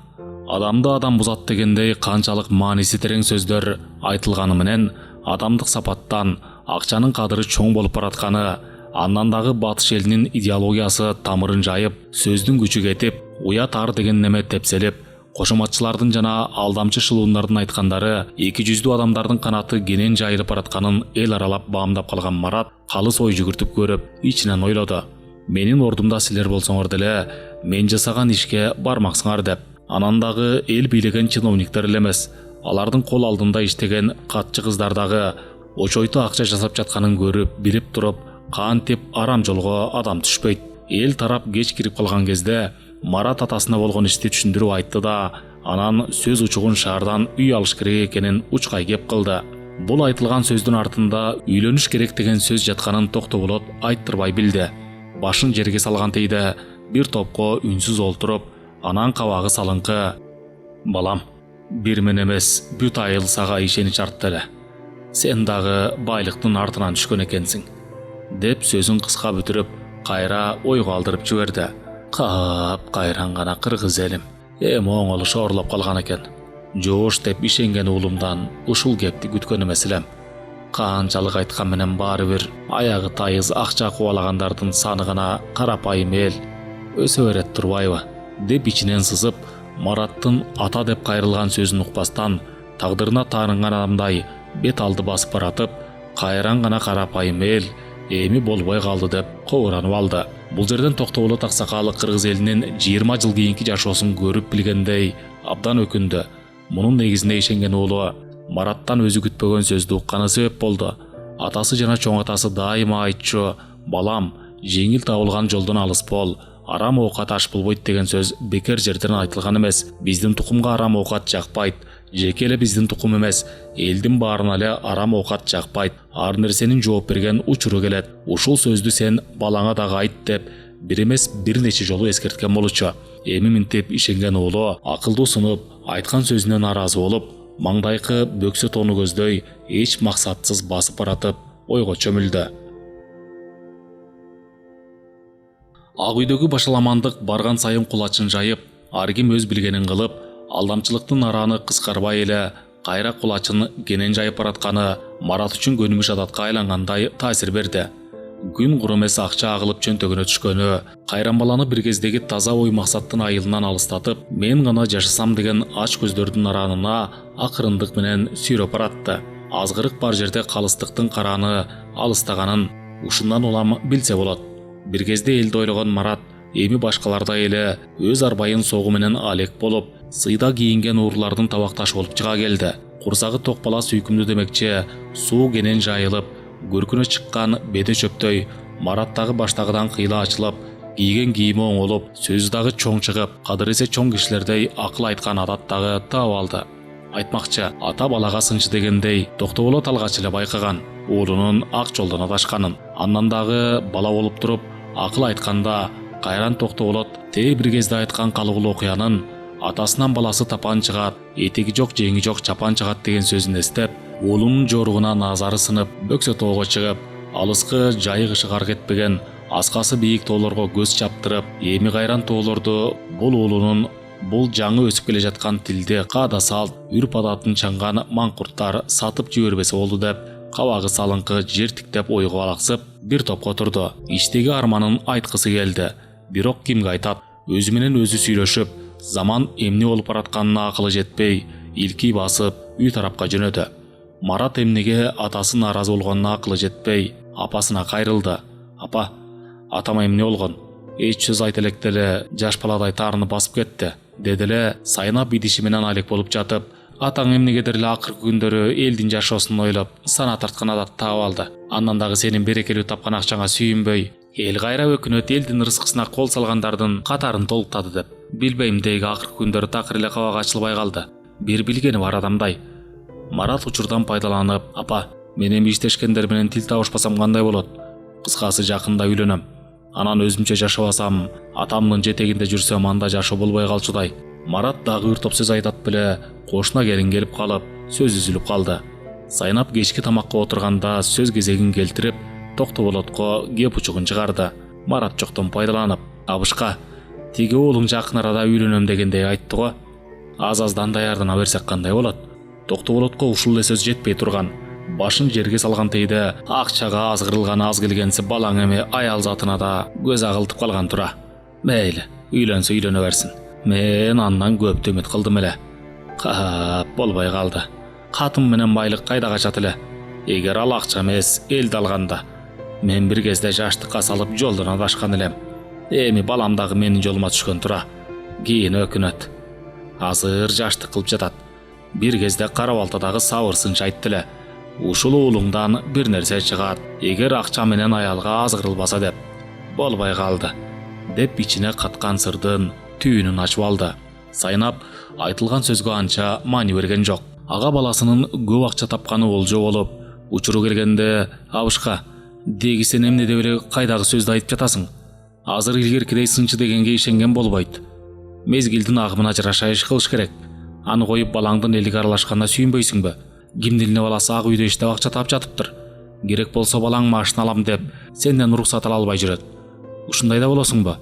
Адамды адам бузат дегендей канчалык мааниси терең сөздөр айтылганы менен адамдык сапаттан акчанын кадыры чоң болуп баратканы, андан дагы батыш элинин идеологиясы тамырын жайып, сөздүн күчү кетип, уят ар деген неме тепселип, кошоматчылардын жана алдамчы шылуундардын айткандары, эки жүздүү адамдардын канаты кенен жайылып баратканын эл аралап баамдап калган Марат калыс ой жүгүртүп көрүп, ичинен ойлоду. Менин ордумда силер болсоңор деле, мен жасаган ишке бармаксыңар деп. Анан дагы эл бийлеген чиновниктер эле эмес, алардын кол алдында иштеген катчы кыздардагы очойто акча жасап жатканын көрүп билип туруп кантип арам жолго адам түшпөйт. Эл тарап кеч кирип калган кезде Марат атасына болгон ишти түшүндүрүп айтты да, анан сөз учугун шаардан үй алыш керек экенин учкай кеп кылды. Бул айтылган сөздүн артында үйлөнүш керек деген сөз жатканын Токтоболот айттырбай билди. Башын жерге салган тейде бир топко үнсүз олтуруп, анан кабагы салыңкы: "Балам, бир мен эмес, бүт айыл сага ишенич артты эле. Сен дагы байлыктын артынан түшкөн экенсиң", деп сөзүн кыска бүтүрүп, кайра ойго алдырып жиберди. Кап кайран гана кыргыз элим. Эми оңолу шоорлоп калган экен. Жоош деп ишенген уулумдан ушул кепти күткөн эмес элем. Канчалык айткан менен баары бир аягы тайыз акча кубалагандардын саны гана карапайым эл өсө берет турбайбы, деп ичинен сызып, Мараттын ата деп кайрылган сөзүн укпастан тагдырына таарынган адамдай бет алды басып баратып, кайран гана карапайым эл эми болбой калды деп кобуранып алды. Бул жерден Токтоболот аксакалы кыргыз элинин 20 жыл кийинки жашоосун көрүп билгендей абдан өкүндү. Мунун негизинде ишенген уулу Мараттан өзү күтпөгөн сөздү укканы себеп болду. Атасы жана чоң атасы дайыма айтчу: "Балам, жеңил табылган жолдон алыс бол. Арам оокат аш болбойт" деген сөз бекер жерден айтылган эмес. Биздин тукумга арам оокат жакпайт. Жеке эле биздин тукум эмес, элдин баарына эле арам оокат жакпайт. Ар нерсенин жооп берген учуру келет. Ушул сөздү сен балаңа дагы айт деп бир эмес бир нече жолу эскерткен болчу. Эми минтип ишенген уулу акылдуу сунуп, айткан сөзүнө нааразы болуп, маңдайкы бөксө тону көздөй эч максатсыз басып баратып ойго чөмүлдү. Ак үйдөгү башаламандык барган сайын кулачын жайып, ар ким өз билгенин кылып, алдамчылыктын араны кыскарбай эле кайра кулачын кенен жайып баратканы Марат үчүн көнүмүш адатка айлангандай таасир берди. Күн кур эмес акча агылып чөнтөгүнө түшкөнү, кайран баланы бир кездеги таза ой максаттын айылынан алыстатып, мен гана жашасам деген ач көздөрдүн аранына акырындык менен сүйрөп баратты. Азгырык бар жерде калыстыктын караны алыстаганын ушундан улам билсе болот. Бир кезде элди ойлогон Марат эми башкалардай эле өз арбайын согу менен алек болуп, сыйда кийинген уурлардын табакташы болуп чыга келди. Курсагы ток бала сүйкүмдүү демекчи, суу кенен жайылып, көркүнө чыккан беде чөптөй Мараттагы баштагыдан кыйла ачылып, кийген кийими оңолуп, сөзү дагы чоң чыгып, кадыр эсе чоң кишилердей акыл айткан адаттагы таап алды. Айтмакчы, ата балага сынчы дегендей Токтоболот алгач эле байкаган уулунун ак жолдон адашканын. Андан дагы бала болуп туруп акыл айтканда кайран Токтоболот бир кезде айткан калыгул окуянын атасынан баласы тапан чыгат, этеги жок жеңи жок чапан чыгат деген сөзүн эстеп, уулунун жоругуна назары сынып, бөксө тоого чыгып, алыскы жайык ышыгар кетпеген аскасы бийик тоолорго көз чаптырып, эми кайран тоолорду бул уулунун бул жаңы өсүп келе жаткан тилди, каада салт, үрп адатын чаңган маңкурттар сатып жибербесе болду деп, кабагы салыңкы жер тиктеп ойго алаксып, бир топко турду. Иштеги арманын айткысы келди. Бирок кимге айтат? Өзү менен өзү сүйлөшүп, заман эмне болуп баратканына акылы жетпей, илки басып, үй тарапка жөнөдү. Марат эмнеге атасы нааразы болгонуна акылы жетпей, апасына кайрылды. "Апа, атама эмне болгон? Эч сөз айта электе эле жаш баладай таарынып басып кетти", деди эле сайнап идиши менен алек болуп жатып, атаң эмнегедир эле акыркы күндөрү элдин жашоосун ойлоп сана тарткан адат таап алды. Андан дагы сенин берекелүү тапкан акчаңа сүйүнбөй, эл кайра өкүнөт элдин рызкысына кол салгандардын катарын толуктады деп. Билбейм деги акыркы күндөрү такыр эле кабак ачылбай калды. Бир билгени бар адамдай. Марат учурдан пайдаланып: "Апа, мен эми иштешкендер менен тил табышпасам кандай болот? Кыскасы жакында үйлөнөм. Анан өзүмчө жашабасам, атамдын жетегинде жүрсөм, анда жашоо болбой калчудай." Марат дагы ыр топ сөз айтат беле, кошуна келин келип калып, сөз үзүлүп калды. Сайнап кечки тамакка отурганда сөз кезегин келтирип, Токтоболотко кеп учугун чыгарды. Марат жоктон пайдаланып: "Абышка, тиги уулуң жакын арада үйлөнөм дегендей айтты го. Аз-аздан даярдана берсек кандай болот?" Токтоболотко ушул эле сөз жетпей турган. Башын жерге салган тейде акчага азгырылганы аз келгенси балаң эми аял затына да көз агылтып калган тура. Мейли, үйлөнсө үйлөнө берсин. Мен андан көптү үмүт кылдым эле. Кап болбой калды. Катын менен байлык кайда качат эле? Эгер ал акча эмес, элди алганда, мен бир кезде жаштыкка салып жолдон адашкан элем. Эми балам дагы менин жолума түшкөн тура. Кийин өкүнөт. Азыр жаштык кылып жатат. Бир кезде кара балтадагы сабырсынча айтты эле: "Ушул уулуңдан бир нерсе чыгат, эгер акча менен аялга азгырылбаса" деп. Болбой калды деп ичине каткан сырдын түйүнүн ачып алды. Сайнап айтылган сөзгө анча маани берген жок. Ага баласынын көп акча тапканы болжо болуп, учуру келгенде абышка: "Деги сен эмне деп эле кайдагы сөздү айтып жатасың? Азыр илгеркидей сынчы дегенге ишенген болбойт. Мезгилдин агымына жараша иш кылыш керек. Аны коюп балаңдын элге аралашканына сүйүнбөйсүңбү? Кимдин эле баласы ак үйдө иштеп акча таап жатыптыр. Керек болсо балаң машина алам деп сенден уруксат ала албай жүрөт. Ушундайда болосуңбу?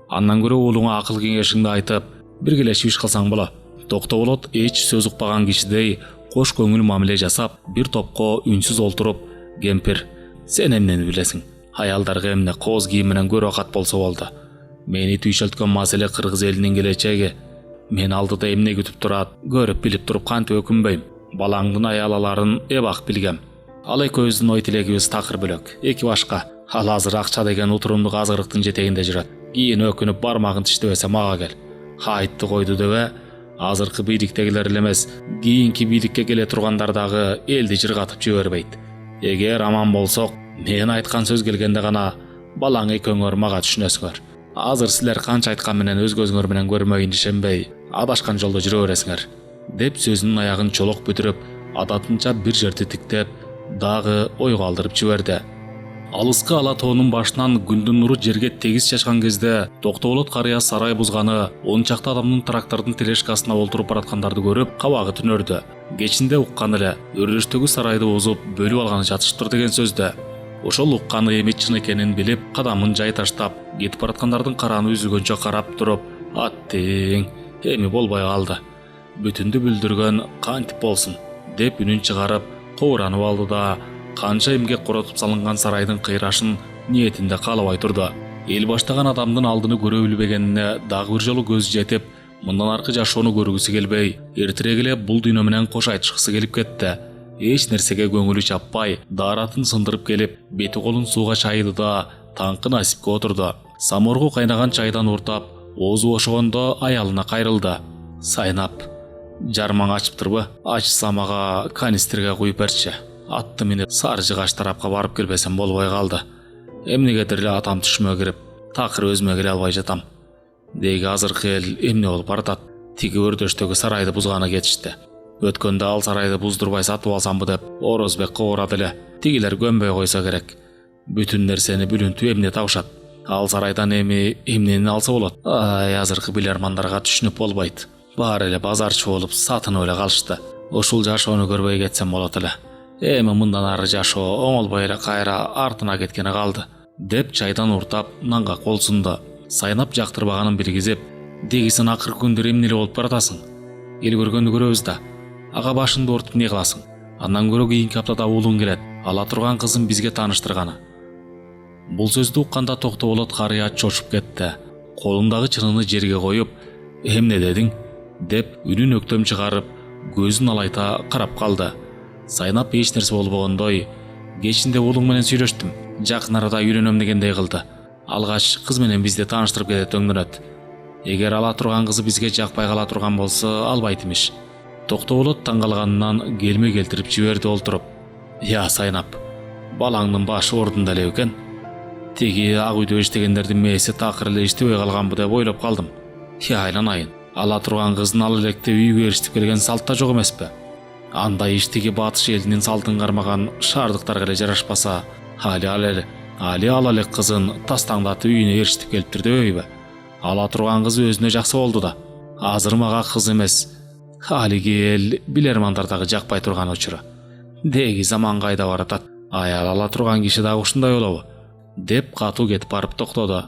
Андан көрө уулуңа акыл кеңешиңди айтып, биргелешип иш кылсаң болот." Токтоолот эч сөз укпаган кишидей кош көңүл мамиле жасап, бир топко үнсүз олтуруп: "Кемпир, сен эмнени билесиң? Аялдарга эмне кооз кийим менен көрө кат болсо болду. Мени түйшөлткөн маселе кыргыз элинин келечеги. Мен алдыда эмне күтүп турат, көрүп билип туруп кантип өкүнбөйм. Балаңдын аялаларын эбак билгем. Ал экөөбүздүн ой тилегибиз такыр бөлөк, эки башка. Ал азыр акча деген утурумдук азгырыктын жетегинде жүрөт. Кийин өкүнүп бармагын тиштебесе мага кел. Айтты койду дебе. Азыркы бийликтегилер эле эмес, кийинки бийликке келе тургандар дагы элди жыргатып жибербейт. Эгер аман болсок, мен айткан сөз келгенде гана балаң экөөңөр мага түшүнөсүңөр. Азыр силер канча айткан менен өз көзүңөр менен көрмөйүн ишенбей, адашкан жолдо жүрө бересиңер" деп сөзүнүн аягын чолок бүтүрүп, адатынча бир жерди тиктеп, дагы ойго алдырып жиберди. Алыскы ала тоонун башынан күндүн нуру жерге тегиз чачкан кезде Токтоолот карыя сарай бузганы 10 чакты адамдын трактордун тележкасына олтуруп бараткандарды көрүп, кабагы түнөрдү. Кечинде уккан эле, өрүлүштөгү сарайды бузуп, бөлүп алганы жатышыптыр деген сөздү. Ошол укканы эми чын экенин билип, кадамын жай таштап, кетип бараткандардын карааны үзүлгөнчө карап туруп: "Аттең, эми болбой калды. Бүтүндү бүлдүргөн кантип болсун" деп үнүн чыгарып, кобуранып алды да канча эмгек коротуп салынган сарайдын кыйрашын ниетинде каалабай турду. Эл баштаган адамдын алдыны көрө билбегенине дагы бир жолу көзү жетип, мындан аркы жашоону көргүсү келбей, эртерээк эле бул дүйнө менен кош айтышкысы келип кетти. Эч нерсеге көңүлү чаппай, дааратын сындырып келип, бети колун сууга чайды да таңкы насипке отурду. Саморго кайнаган чайдан уртап, оозу бошогондо аялына кайрылды: "Сайнап, жармаң ачыптырбы? Ачса мага канистрге куюп берчи. Атты минип Сары Жыгач тарапка барып келбесем болбой калды. Эмнегедир эле атам түшүмө кирип, такыр өзүмө келе албай жатам. Деги азыркы эл эмне болуп баратат? Тиги өрдөштөгү сарайды бузганы кетишти. Өткөндө ал сарайды буздурбай сатып алсамбы деп Орозбек кобурады эле. Тигилер көнбөй койсо керек. Бүтүн нерсени бүлүнтүп эмне табышат? Ал сарайдан эми эмнени алса болот? Азыркы билермандарга түшүнүп болбойт. Баары эле базарчы болуп сатынып эле калышты. Ушул жашоону көрбөй кетсем болот эле. Эми мындан ары жашоо оңолбой эле кайра артына кеткени калды" деп чайдан уртап нанга кол сунду. Сайнап жактырбаганын билгизип: "Деги сен акыркы күндөр эмне эле болуп баратасың? Эл көргөндү көрөбүз да. Ага башыңды ортуп эмне кыласың? Андан көрө кийинки аптада уулуң келет. Ала турган кызын бизге тааныштырганы." Бул сөздү укканда Токтоолот карыя чочуп кетти. Колундагы чынын жерге коюп: "Эмне дедиң?" деп үнүн өктөм чыгарып, көзүн алайта карап калды. Сайнап эч нерсе болбогондой: "Кечинде уулуң менен сүйлөштүм. Жакын арада үйлөнөм дегендей кылды. Алгач кыз менен бизди тааныштырып кетет өңдөнөт. Эгер ала турган кызы бизге жакпай кала турган болсо, албайт имиш." Токтоолот таң калганынан келме келтирип жиберди олтуруп: "Я Сайнап, балаңдын башы ордунда эле экен. Тиги ак үйдө иштегендердин мээси такыр эле иштебей калганбы деп ойлоп калдым. Я айланайын. Ала турган кыздын ал электе үйгө эриштип келген салт да жок эмеспи? Андай иштиги батыш элинин салтын кармаган шаардыктарга эле жарашпаса, али ал элек кызын тастаңдатып үйүнө эриштип келиптир дебейби? Ала турган кыз өзүнө жакса болду да. Азыр мага кыз эмес, алиги эл билермандардагы жакпай турган учуру. Деги заман кайда баратат? Аял ала турган киши дагы ушундай болобу?" деп катуу кетип барып токтоду.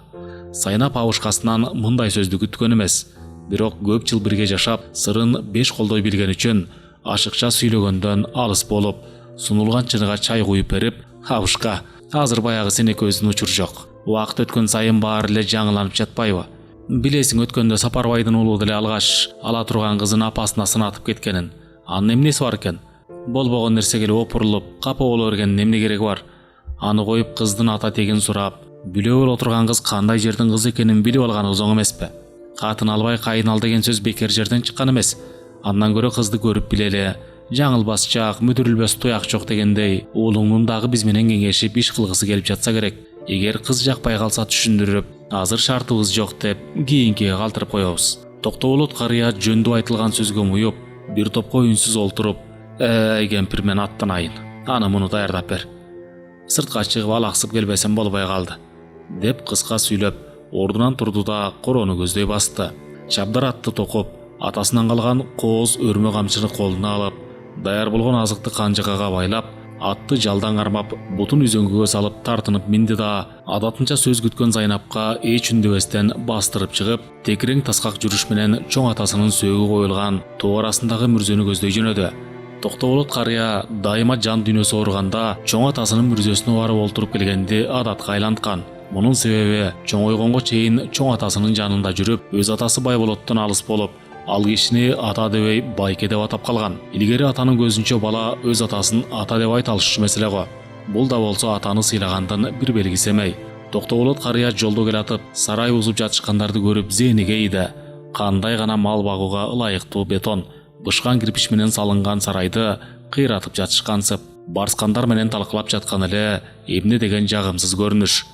Сайнап абышкасынан мындай сөздү күткөн эмес, бирок көп жыл бирге жашап, сырын беш колдой билген үчүн ашыкча сүйлөгөндөн алыс болуп, сунулган чыныга чай куюп берип: "Абышка, азыр баягы сен экөөбүздүн учур жок. Убакыт өткөн сайын баары эле жаңыланып жатпайбы? Билесиң, өткөндө Сапарбайдын уулу деле алгач ала турган кызын апасына сынатып кеткенин. Анын эмнеси бар экен? Болбогон нерсеге эле опурулуп, капа боло бергенин эмне кереги бар? Аны коюп кыздын ата тегин сурап, бүлө боло турган кыз кандай жердин кызы экенин билип алганы оң эмеспи? Катын албай кайын ал деген сөз бекер жерден чыккан эмес. Андан көрө кызды көрүп билели. Жаңылбас жак, мүдүрүлбөс туяк жок дегендей, уулуңдун дагы биз менен кеңешип иш кылгысы келип жатса керек. Эгер кыз жакпай калса түшүндүрүп, азыр шартыбыз жок деп кийинкиге калтырып коебуз. Токтоболот карыя жөндү айтылган сөзгө муюп, бир топко үнсүз олтуруп, кемпир мен аттанайын. Аны муну даярдап бер. Сыртка чыгып алаксып келбесем болбой калды, деп кыска сүйлөп, ордунан турду да короону көздөй басты. Чабдар атты токуп, атасынан калган кооз өрмө камчыны колуна алып, даяр болгон азыкты канжыгага байлап, атты жалдан кармап, бутун үзөңгүгө салып тартынып минди да адатынча сөз күткөн Зайнапка эч үндөбөстен бастырып чыгып, текирең таскак жүрүш менен чоң атасынын сөөгү коюлган тоо арасындагы мүрзөнү көздөй жөнөдү. Токтоболот карыя дайыма жан дүйнөсү ооруганда чоң атасынын мүрзөсүнө барып олтуруп келгенди адатка айланткан. Мунун себеби чоңойгонго чейин чоң атасынын жанында жүрүп, өз атасы Байболоттон алыс болуп, ал кишини ата дебей байке деп атап калган. Илгери атанын көзүнчө бала өз атасын ата деп айта алышы маселе го. Бул да болсо атаны сыйлагандын бир белгиси эмей. Токтоболот карыя жолдо келатып, сарай бузуп жатышкандарды көрүп зээниге ийди. Кандай гана мал багууга ылайыктуу бетон, бышкан кирпич менен салынган сарайды кыйратып жатышкансып, барскандар менен талкылап жаткан эле эмне деген жагымсыз көрүнүш.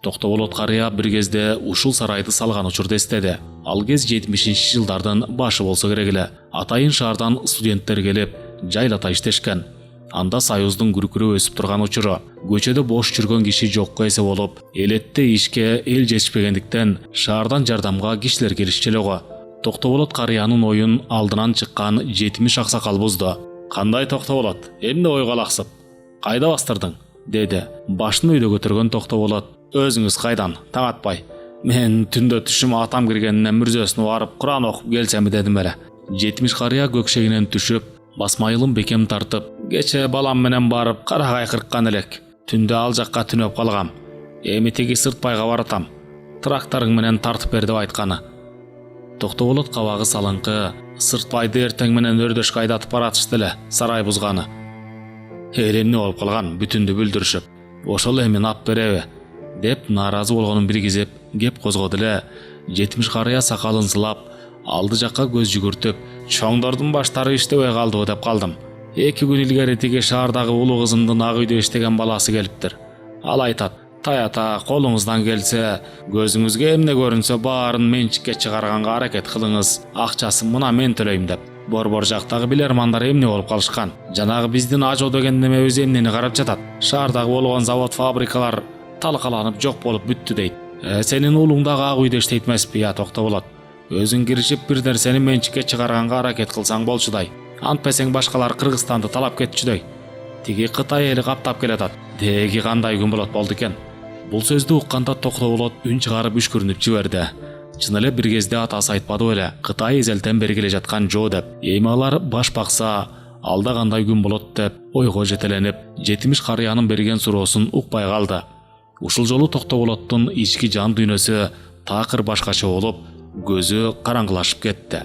Токтоболот карыя бир кезде ушул сарайды салган учурду эстеди. Ал кез 70-жылдардын башы болсо керек эле. Атайын шаардан студенттер келип, жайлата иштешкен. Анда союздун күркүрө өсүп турган учуру. Көчөдө бош жүргөн киши жокко эсе болуп, элетте ишке эл жетишпегендиктен шаардан жардамга кишилер келишчү эле го. Токтоболот карыянын оюн алдынан чыккан 70 аксакал бузду. Кандай Токтоболот, эмне ойго алаксып? Кайда бастырдың? Деди. Башын өйдө көтөргөн Токтоболот, өзүңүз кайдан? Таң атпай. Мен түндө түшүм атам киргенинен мүрзөсүнө барып Куран окуп келсем дедим эле. 70 карыя көкшегинен түшүп, басмайылын бекем тартып, кече балам менен барып карагай кырккан элек. Түндө ал жакка түнөп калгам. Эми тиги Сыртбайга баратам. Тракторуң менен тартып бер деп айтканы. Токтоболот кабагы салыңкы, Сыртбайды эртең менен өрдөшкө айдатып баратышты эле, сарай бузганы. Эмне болуп калган, бүтүндү бүлдүрүшүп. Ошол эми нап береби? Деп нааразы болгонун биргизип, кеп козгоду эле. 70 карыя сакалын сылап, алды жакка көз жүгүртүп, чоңдордун баштары иштебей калдыбы деп калдым. 2 күн илгери тиги шаардагы улуу кызымдын ак үйдө иштеген баласы келиптир. Ал айтат: "Таята, колуңуздан келсе, көзүңүзгө эмне көрүнсө баарын менчикке чыгарганга аракет кылыңыз. Акчасын мына мен төлөйм" деп. Борбор жактагы билермандар эмне болуп калышкан? Жанагы биздин ажо деген немебиз эмнени карап жатат? Шаардагы болгон завод, фабрикалар талкаланып жок болуп бүттү дейт. Сенин уулуң дагы ак үйдө иштейт эмеспи, я Токтоболот? Өзүң киришип бир нерсени менчикке чыгарганга аракет кылсаң болчудай. Антпесең башкалар Кыргызстанды талап кетчүдөй. Тиги Кытай эли каптап келатат. Деги кандай күн болот болду экен. Бул сөздү укканда Токтоболот үн чыгарып үшкүрүнүп жиберди. Чын эле бир кезде атасы айтпады беле, Кытай эзелтен бери келе жаткан жоо деп. Эми алар баш бакса, алда кандай күн болот деп ойго жетеленип, 70 карыянын берген суроосун укпай калды. Ушул жолу Токтоболоттун ички жан дүйнөсү такыр башкача болуп, көзү караңгылашып кетти.